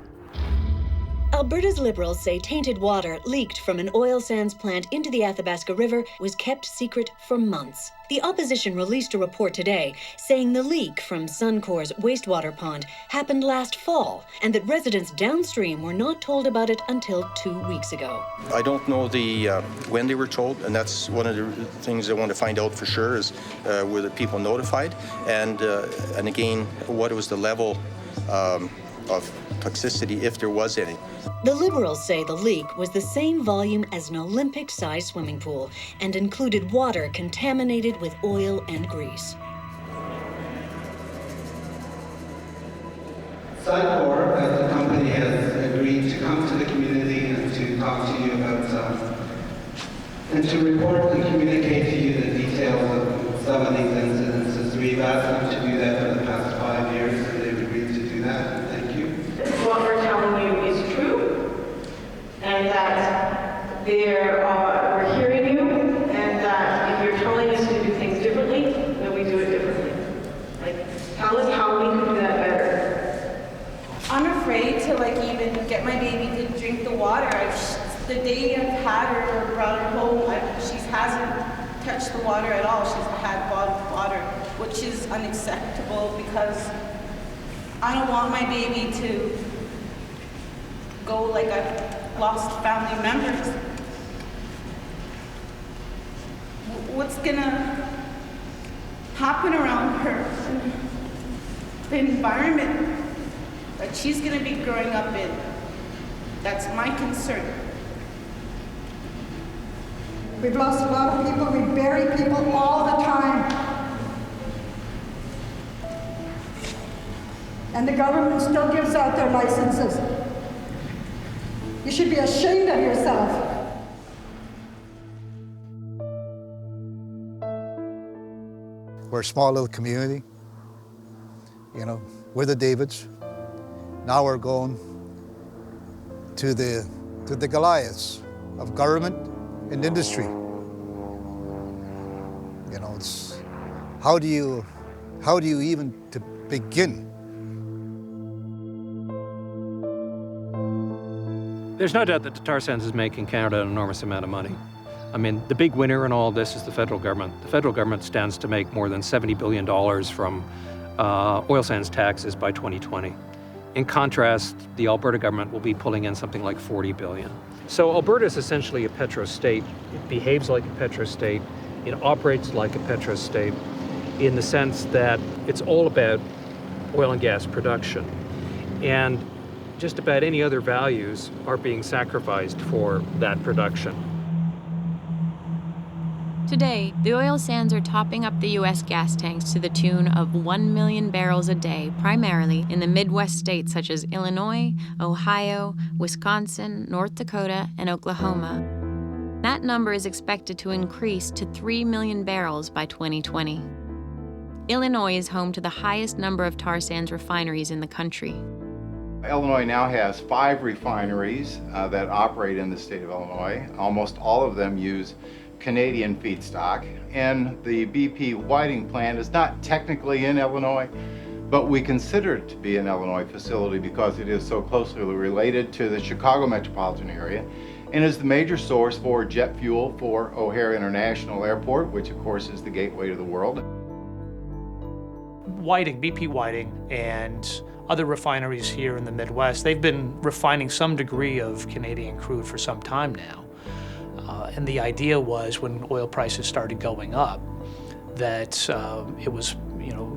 Alberta's Liberals say tainted water leaked from an oil sands plant into the Athabasca River was kept secret for months. The opposition released a report today saying the leak from Suncor's wastewater pond happened last fall, and that residents downstream were not told about it until 2 weeks ago. I don't know when they were told, and that's one of the things I want to find out for sure is were the people notified, and again, what was the level of toxicity, if there was any. The Liberals say the leak was the same volume as an Olympic-sized swimming pool and included water contaminated with oil and grease. Suncor, as the company, has agreed to come to the community and to talk to you about and to report and communicate to you the details of some of these incidences. We've asked them to do that for the past 5 years, and they've agreed to do that. Thank you. What we're telling you is true, and that we're hearing you, and that if you're telling us to do things differently, then we do it differently. Like, tell us how we can do that better. I'm afraid to even get my baby to drink the water. The day I've had her or brought her home, she hasn't touched the water at all. She's had bottled water, which is unacceptable because I don't want my baby to go like I've lost family members. What's gonna happen around her? The environment that she's gonna be growing up in. That's my concern. We've lost a lot of people. We bury people all the time. and the government still gives out their licenses. You should be ashamed of yourself. We're a small little community, you know, we're the Davids. Now we're going to the Goliaths of government and industry. You know, it's how do you even to begin? There's no doubt that the tar sands is making Canada an enormous amount of money. I mean, the big winner in all this is the federal government. The federal government stands to make more than $70 billion from oil sands taxes by 2020. In contrast, the Alberta government will be pulling in something like $40 billion. So Alberta is essentially a petrostate. It behaves like a petrostate. It operates like a petrostate in the sense that it's all about oil and gas production. And just about any other values are being sacrificed for that production. Today, the oil sands are topping up the U.S. gas tanks to the tune of 1 million barrels a day, primarily in the Midwest states such as Illinois, Ohio, Wisconsin, North Dakota, and Oklahoma. That number is expected to increase to 3 million barrels by 2020. Illinois is home to the highest number of tar sands refineries in the country. Illinois now has 5 refineries that operate in the state of Illinois. Almost all of them use Canadian feedstock, and the BP Whiting plant is not technically in Illinois, but we consider it to be an Illinois facility because it is so closely related to the Chicago metropolitan area and is the major source for jet fuel for O'Hare International Airport, which of course is the gateway to the world. Whiting, BP Whiting, and other refineries here in the Midwest, they've been refining some degree of Canadian crude for some time now. And the idea was, when oil prices started going up, that it was,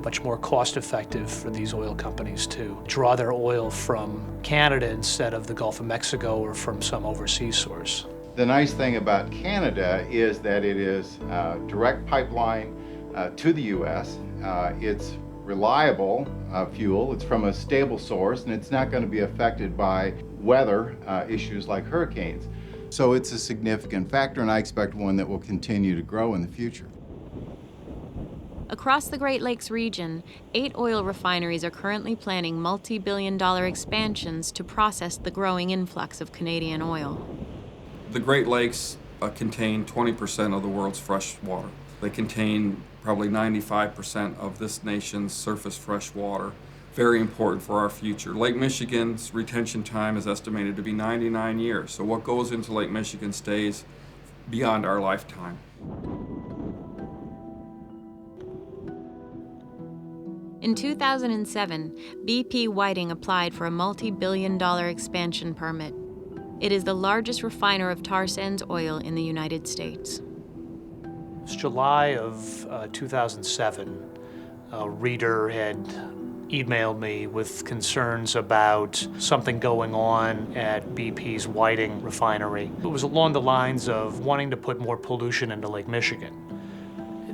much more cost-effective for these oil companies to draw their oil from Canada instead of the Gulf of Mexico or from some overseas source. The nice thing about Canada is that it is a direct pipeline to the U.S. It's reliable fuel. It's from a stable source, and it's not going to be affected by weather issues like hurricanes. So it's a significant factor, and I expect one that will continue to grow in the future. Across the Great Lakes region, 8 oil refineries are currently planning multi-billion-dollar expansions to process the growing influx of Canadian oil. The Great Lakes contain 20% of the world's fresh water. They contain probably 95% of this nation's surface fresh water. Very important for our future. Lake Michigan's retention time is estimated to be 99 years. So what goes into Lake Michigan stays beyond our lifetime. In 2007, BP Whiting applied for a multi-billion-dollar expansion permit. It is the largest refiner of tar sands oil in the United States. It's July of 2007. A reader had emailed me with concerns about something going on at BP's Whiting refinery. It was along the lines of wanting to put more pollution into Lake Michigan.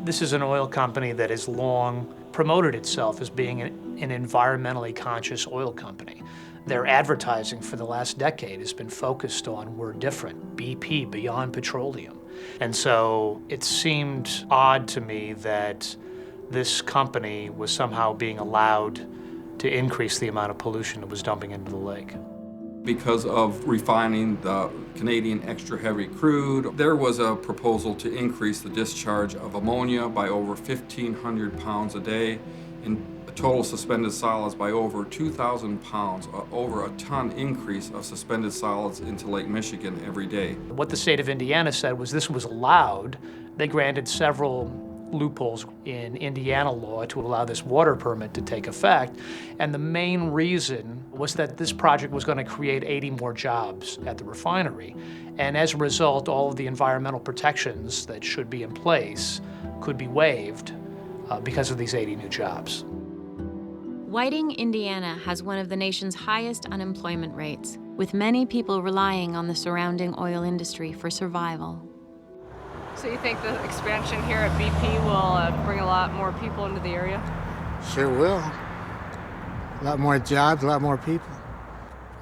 This is an oil company that has long promoted itself as being an environmentally conscious oil company. Their advertising for the last decade has been focused on "we're different," BP, beyond petroleum. And so it seemed odd to me that this company was somehow being allowed to increase the amount of pollution it was dumping into the lake. Because of refining the Canadian extra heavy crude, there was a proposal to increase the discharge of ammonia by over 1,500 pounds a day and total suspended solids by over 2,000 pounds, over a ton increase of suspended solids into Lake Michigan every day. What the state of Indiana said was this was allowed. They granted several loopholes in Indiana law to allow this water permit to take effect. And the main reason was that this project was going to create 80 more jobs at the refinery. And as a result, all of the environmental protections that should be in place could be waived because of these 80 new jobs. Whiting, Indiana has one of the nation's highest unemployment rates, with many people relying on the surrounding oil industry for survival. So you think the expansion here at BP will bring a lot more people into the area? Sure will. a lot more jobs, a lot more people.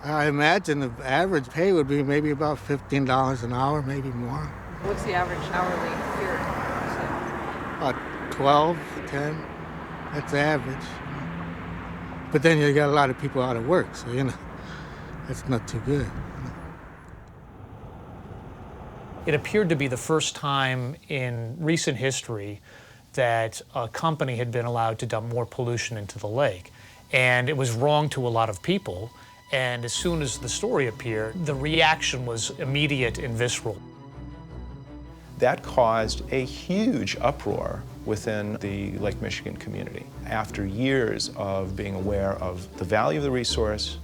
I imagine the average pay would be maybe about $15 an hour, maybe more. What's the average hourly here? About 12, 10. That's the average. But then you got a lot of people out of work, so that's not too good. It appeared to be the first time in recent history that a company had been allowed to dump more pollution into the lake. And it was wrong to a lot of people. And as soon as the story appeared, the reaction was immediate and visceral. That caused a huge uproar within the Lake Michigan community. After years of being aware of the value of the resource,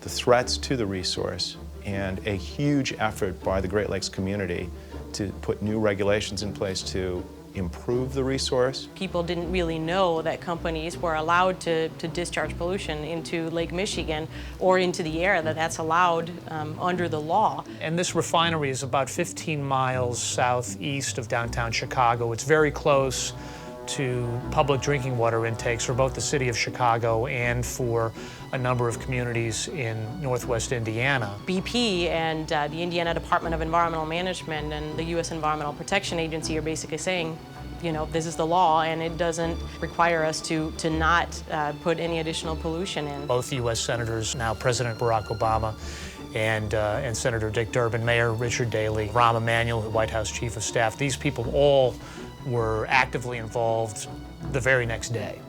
the threats to the resource, and a huge effort by the Great Lakes community to put new regulations in place to improve the resource. People didn't really know that companies were allowed to discharge pollution into Lake Michigan or into the air, that's allowed under the law. And this refinery is about 15 miles southeast of downtown Chicago. It's very close to public drinking water intakes for both the city of Chicago and for a number of communities in northwest Indiana. BP and the Indiana Department of Environmental Management and the U.S. Environmental Protection Agency are basically saying, this is the law and it doesn't require us to not put any additional pollution in. Both U.S. senators, now President Barack Obama, and Senator Dick Durbin, Mayor Richard Daley, Rahm Emanuel, the White House Chief of Staff, these people all were actively involved the very next day.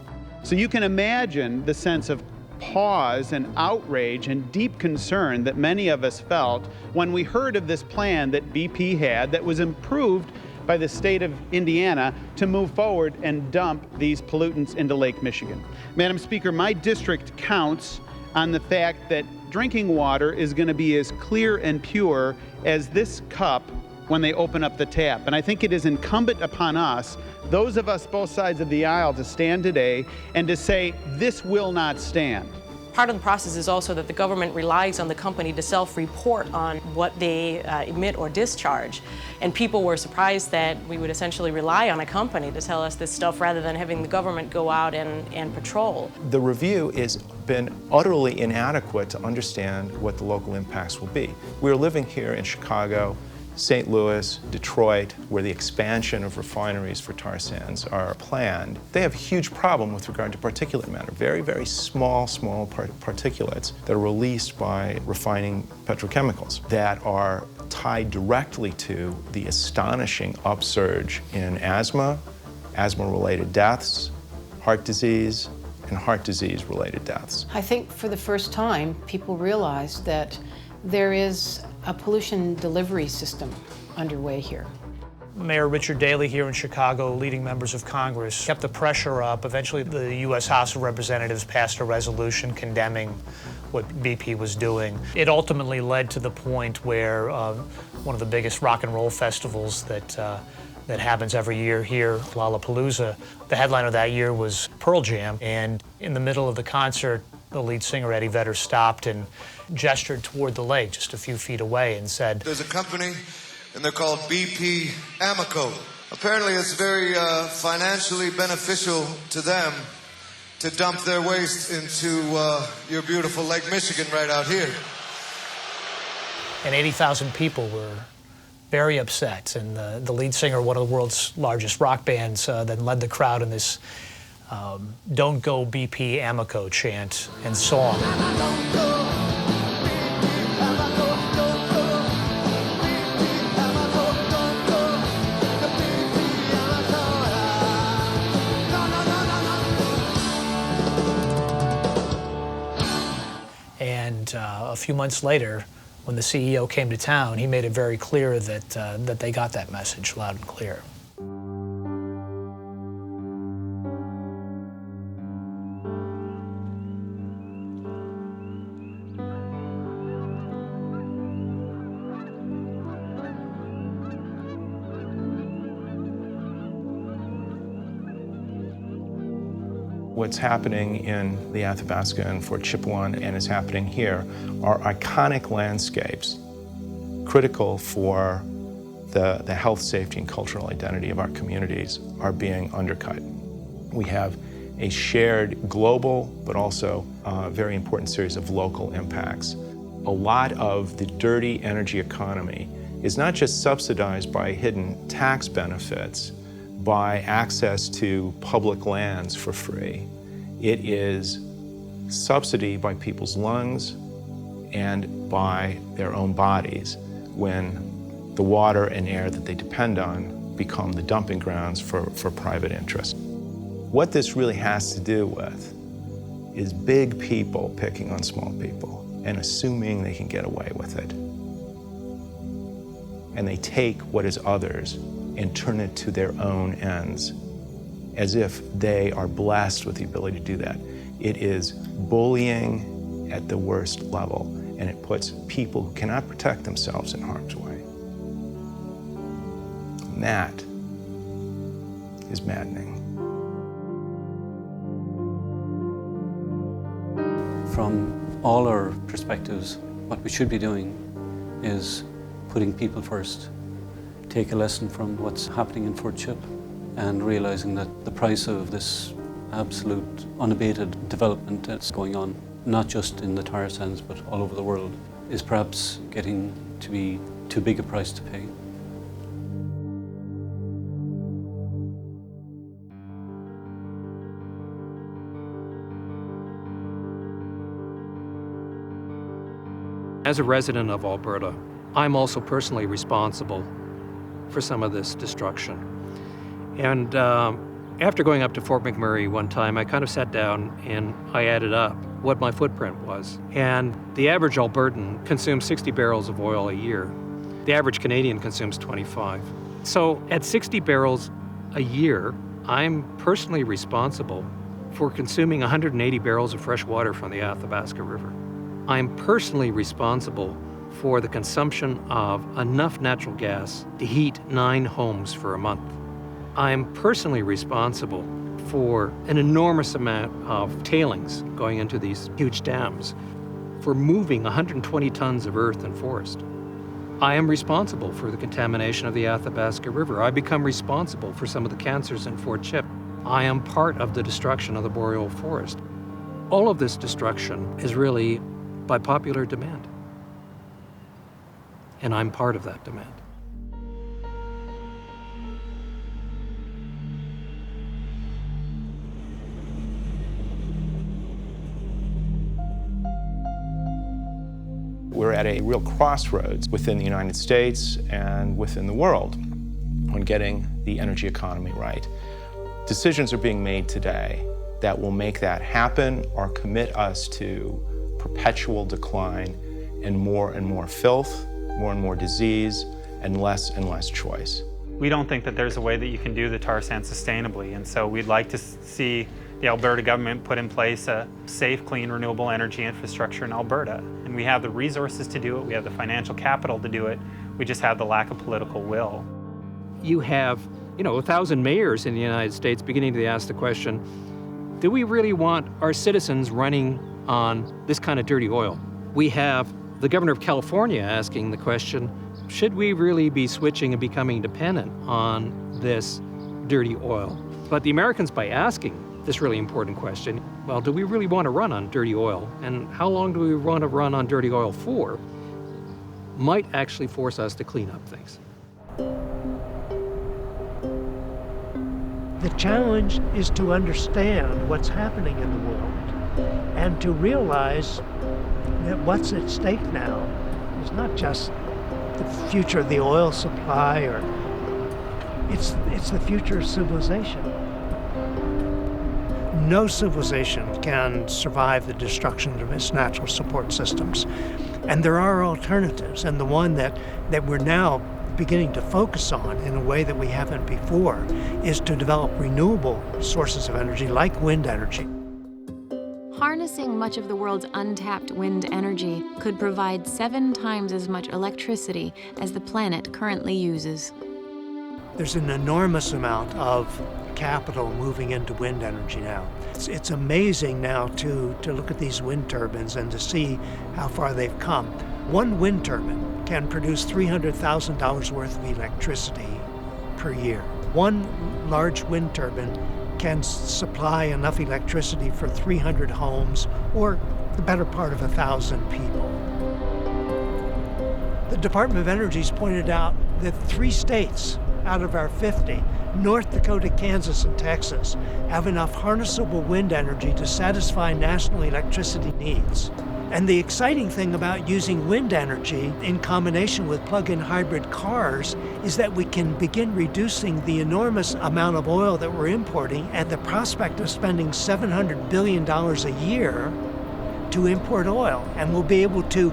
So you can imagine the sense of pause and outrage and deep concern that many of us felt when we heard of this plan that BP had that was approved by the state of Indiana to move forward and dump these pollutants into Lake Michigan. Madam Speaker, my district counts on the fact that drinking water is going to be as clear and pure as this cup when they open up the tap. And I think it is incumbent upon us, those of us both sides of the aisle, to stand today and to say, this will not stand. Part of the process is also that the government relies on the company to self-report on what they emit or discharge. And people were surprised that we would essentially rely on a company to tell us this stuff rather than having the government go out and patrol. The review has been utterly inadequate to understand what the local impacts will be. We're living here in Chicago, St. Louis, Detroit, where the expansion of refineries for tar sands are planned. They have a huge problem with regard to particulate matter, very, very small particulates that are released by refining petrochemicals that are tied directly to the astonishing upsurge in asthma, asthma-related deaths, heart disease, and heart disease-related deaths. I think for the first time, people realize that there is a pollution delivery system underway here. Mayor Richard Daley here in Chicago, leading members of Congress, kept the pressure up. Eventually, the U.S. House of Representatives passed a resolution condemning what BP was doing. It ultimately led to the point where one of the biggest rock and roll festivals that happens every year here, Lollapalooza, the headliner that year was Pearl Jam. And in the middle of the concert, the lead singer, Eddie Vedder, stopped and gestured toward the lake just a few feet away and said, "There's a company, and they're called BP Amoco. Apparently it's very financially beneficial to them to dump their waste into your beautiful Lake Michigan right out here." And 80,000 people were very upset. And the lead singer, one of the world's largest rock bands, then led the crowd in this "Don't Go BP Amoco" chant and song. And a few months later, when the CEO came to town, he made it very clear that they got that message loud and clear. What's happening in the Athabasca and Fort Chipewyan and is happening here are iconic landscapes critical for the health, safety, and cultural identity of our communities are being undercut. We have a shared global, but also very important series of local impacts. A lot of the dirty energy economy is not just subsidized by hidden tax benefits, by access to public lands for free. It is subsidy by people's lungs and by their own bodies when the water and air that they depend on become the dumping grounds for private interest. What this really has to do with is big people picking on small people and assuming they can get away with it. And they take what is others and turn it to their own ends, as if they are blessed with the ability to do that. It is bullying at the worst level, and it puts people who cannot protect themselves in harm's way. And that is maddening. From all our perspectives, what we should be doing is putting people first. Take a lesson from what's happening in Fort Chip and realizing that the price of this absolute unabated development that's going on, not just in the tar sands but all over the world, is perhaps getting to be too big a price to pay. As a resident of Alberta, I'm also personally responsible for some of this destruction. And after going up to Fort McMurray one time, I kind of sat down and I added up what my footprint was. And the average Albertan consumes 60 barrels of oil a year. The average Canadian consumes 25. So at 60 barrels a year, I'm personally responsible for consuming 180 barrels of fresh water from the Athabasca River. I'm personally responsible for the consumption of enough natural gas to heat 9 homes for a month. I'm personally responsible for an enormous amount of tailings going into these huge dams, for moving 120 tons of earth and forest. I am responsible for the contamination of the Athabasca River. I become responsible for some of the cancers in Fort Chip. I am part of the destruction of the boreal forest. All of this destruction is really by popular demand. And I'm part of that demand. We're at a real crossroads within the United States and within the world on getting the energy economy right. Decisions are being made today that will make that happen or commit us to perpetual decline and more filth, more and more disease, and less choice. We don't think that there's a way that you can do the tar sands sustainably, and so we'd like to see the Alberta government put in place a safe, clean, renewable energy infrastructure in Alberta. And we have the resources to do it, we have the financial capital to do it, we just have the lack of political will. You have, 1,000 mayors in the United States beginning to ask the question, do we really want our citizens running on this kind of dirty oil? We have the governor of California asking the question, should we really be switching and becoming dependent on this dirty oil? But the Americans, by asking this really important question, well, do we really want to run on dirty oil? And how long do we want to run on dirty oil for? Might actually force us to clean up things. The challenge is to understand what's happening in the world and to realize that what's at stake now is not just the future of the oil supply, or it's the future of civilization. No civilization can survive the destruction of its natural support systems. And there are alternatives, and the one that we're now beginning to focus on in a way that we haven't before is to develop renewable sources of energy like wind energy. Harnessing much of the world's untapped wind energy could provide 7 times as much electricity as the planet currently uses. There's an enormous amount of capital moving into wind energy now. It's amazing now to look at these wind turbines and to see how far they've come. One wind turbine can produce $300,000 worth of electricity per year. One large wind turbine can supply enough electricity for 300 homes or the better part of 1,000 people. The Department of Energy's pointed out that 3 states out of our 50, North Dakota, Kansas, and Texas, have enough harnessable wind energy to satisfy national electricity needs. And the exciting thing about using wind energy in combination with plug-in hybrid cars is that we can begin reducing the enormous amount of oil that we're importing at the prospect of spending $700 billion a year to import oil. And we'll be able to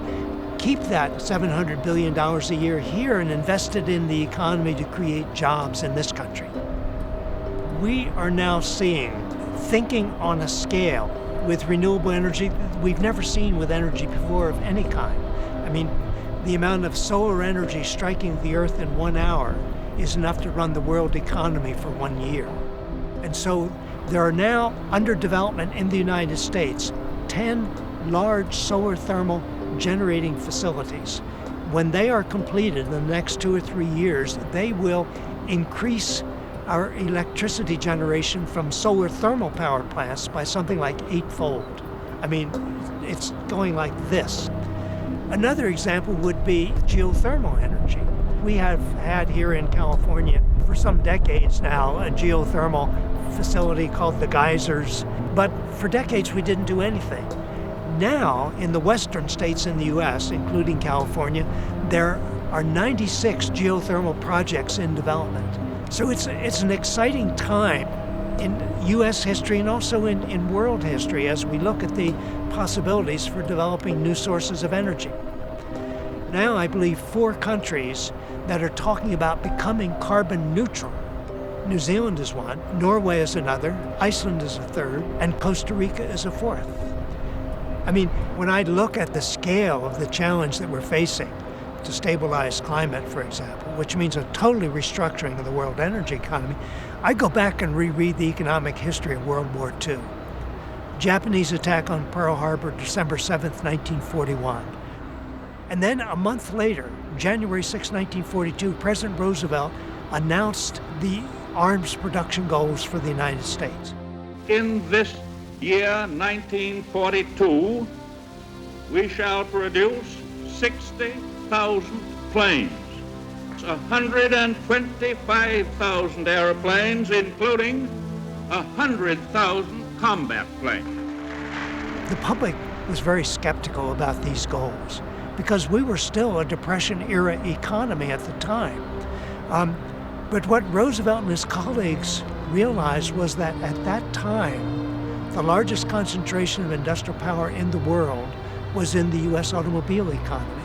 keep that $700 billion a year here and invest it in the economy to create jobs in this country. We are now thinking on a scale with renewable energy we've never seen with energy before of any kind. I mean, the amount of solar energy striking the earth in 1 hour is enough to run the world economy for 1 year. And so there are now under development in the United States 10 large solar thermal generating facilities. When they are completed in the next 2 or 3 years, they will increase our electricity generation from solar thermal power plants by something like 8-fold. I mean, it's going like this. Another example would be geothermal energy. We have had here in California for some decades now a geothermal facility called the Geysers, but for decades we didn't do anything. Now, in the western states in the U.S., including California, there are 96 geothermal projects in development. So it's an exciting time in U.S. history and also in world history as we look at the possibilities for developing new sources of energy. Now I believe 4 countries that are talking about becoming carbon neutral. New Zealand is one, Norway is another, Iceland is a third, and Costa Rica is a fourth. I mean, when I look at the scale of the challenge that we're facing to stabilize climate, for example, which means a totally restructuring of the world energy economy, I go back and reread the economic history of World War II. Japanese attack on Pearl Harbor, December 7th, 1941. And then a month later, January 6, 1942, President Roosevelt announced the arms production goals for the United States. In this year 1942, we shall produce 60,000 planes, 125,000 airplanes, including 100,000 combat planes. The public was very skeptical about these goals because we were still a Depression-era economy at the time. But what Roosevelt and his colleagues realized was that at that time, the largest concentration of industrial power in the world was in the U.S. automobile economy.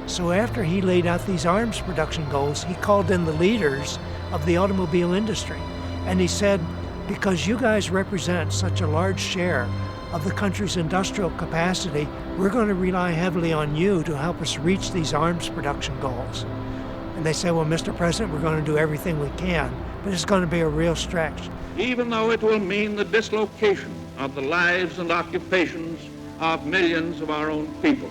So after he laid out these arms production goals, he called in the leaders of the automobile industry. And he said, because you guys represent such a large share of the country's industrial capacity, we're going to rely heavily on you to help us reach these arms production goals. And they said, well, Mr. President, we're going to do everything we can, but it's going to be a real stretch. Even though it will mean the dislocation of the lives and occupations of millions of our own people,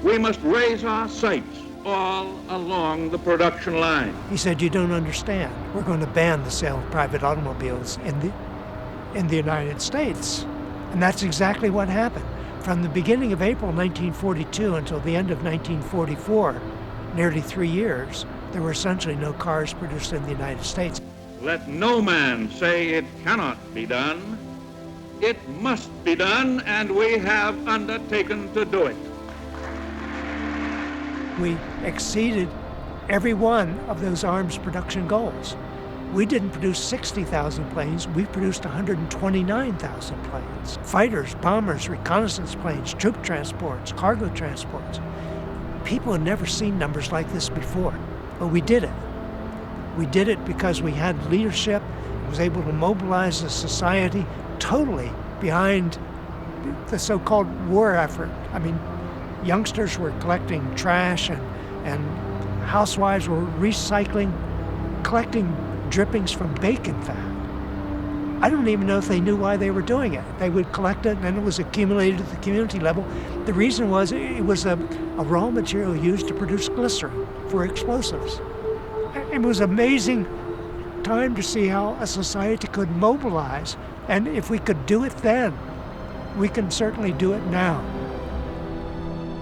we must raise our sights all along the production line. He said, you don't understand. We're going to ban the sale of private automobiles in the United States. And that's exactly what happened. From the beginning of April 1942 until the end of 1944, nearly 3 years, there were essentially no cars produced in the United States. Let no man say it cannot be done. It must be done, and we have undertaken to do it. We exceeded every one of those arms production goals. We didn't produce 60,000 planes, we produced 129,000 planes. Fighters, bombers, reconnaissance planes, troop transports, cargo transports. People had never seen numbers like this before, but we did it. We did it because we had leadership, was able to mobilize the society totally behind the so-called war effort. I mean, youngsters were collecting trash and housewives were recycling, collecting drippings from bacon fat. I don't even know if they knew why they were doing it. They would collect it and then it was accumulated at the community level. The reason was it was a raw material used to produce glycerin for explosives. It was amazing time to see how a society could mobilize. And if we could do it then, we can certainly do it now.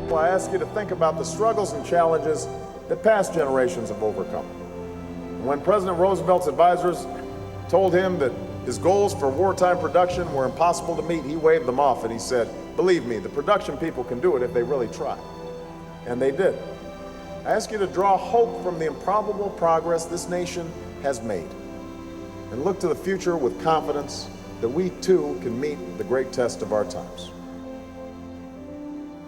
Well, I ask you to think about the struggles and challenges that past generations have overcome. When President Roosevelt's advisors told him that his goals for wartime production were impossible to meet, he waved them off and he said, "Believe me, the production people can do it if they really try." And they did. I ask you to draw hope from the improbable progress this nation has made and look to the future with confidence that we too can meet the great test of our times.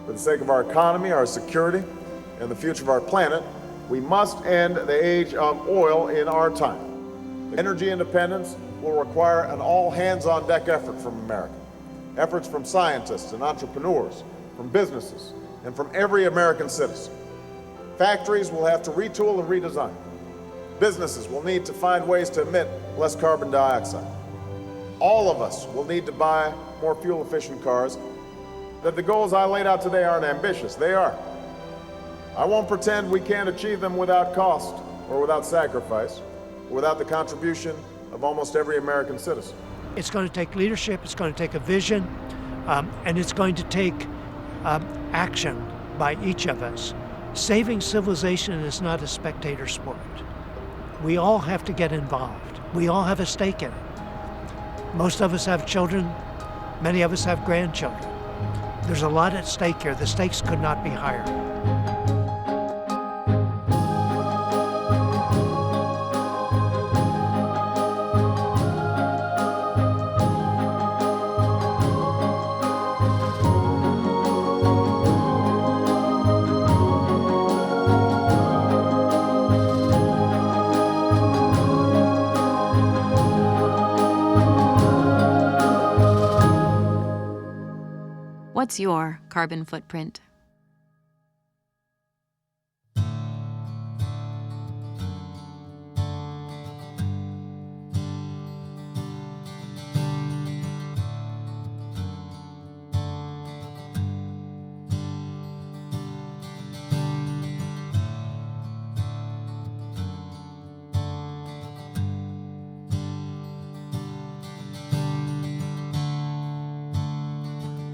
For the sake of our economy, our security, and the future of our planet, we must end the age of oil in our time. Energy independence will require an all-hands-on-deck effort from America. Efforts from scientists and entrepreneurs, from businesses, and from every American citizen. Factories will have to retool and redesign. Businesses will need to find ways to emit less carbon dioxide. All of us will need to buy more fuel-efficient cars. That the goals I laid out today aren't ambitious, they are. I won't pretend we can't achieve them without cost or without sacrifice, or without the contribution of almost every American citizen. It's going to take leadership, it's going to take a vision, and it's going to take action by each of us. Saving civilization is not a spectator sport. We all have to get involved. We all have a stake in it. Most of us have children, many of us have grandchildren. There's a lot at stake here. The stakes could not be higher. What's your carbon footprint?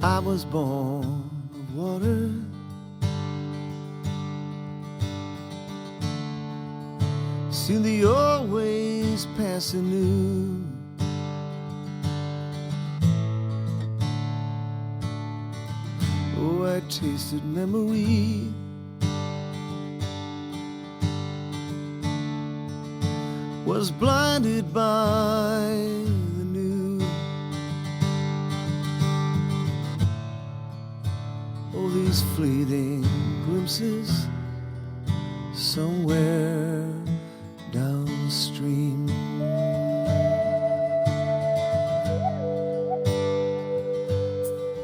I was born of water, seen the always passing new. Oh, I tasted memory, was blinded by the new. All these fleeting glimpses somewhere downstream.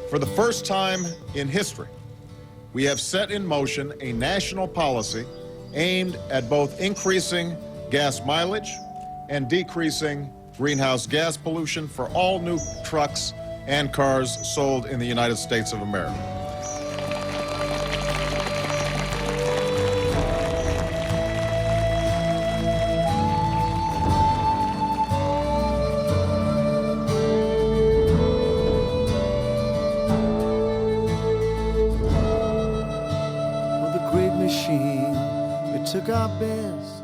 For the first time in history, we have set in motion a national policy aimed at both increasing gas mileage and decreasing greenhouse gas pollution for all new trucks and cars sold in the United States of America. Took our best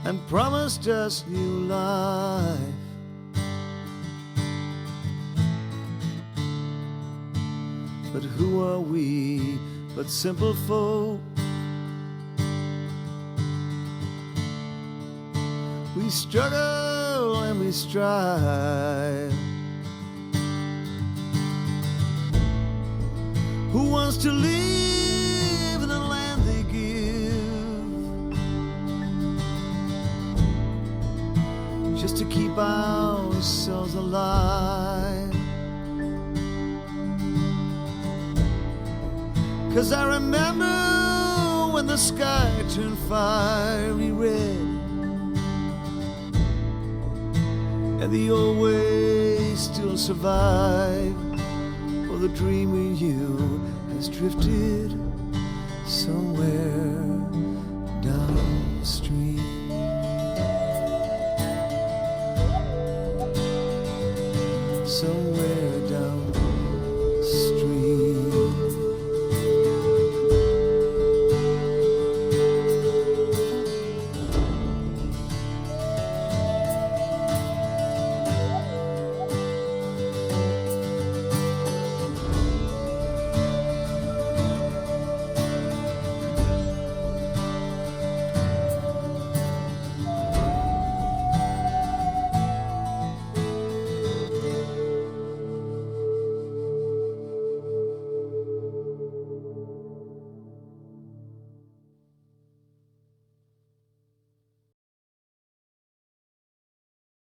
and promised us new life. But who are we but simple folk? We struggle and we strive. Who wants to live in the land they give, just to keep ourselves alive? 'Cause I remember when the sky turned fiery red and the old ways still survive. Oh, the dream we knew has drifted somewhere so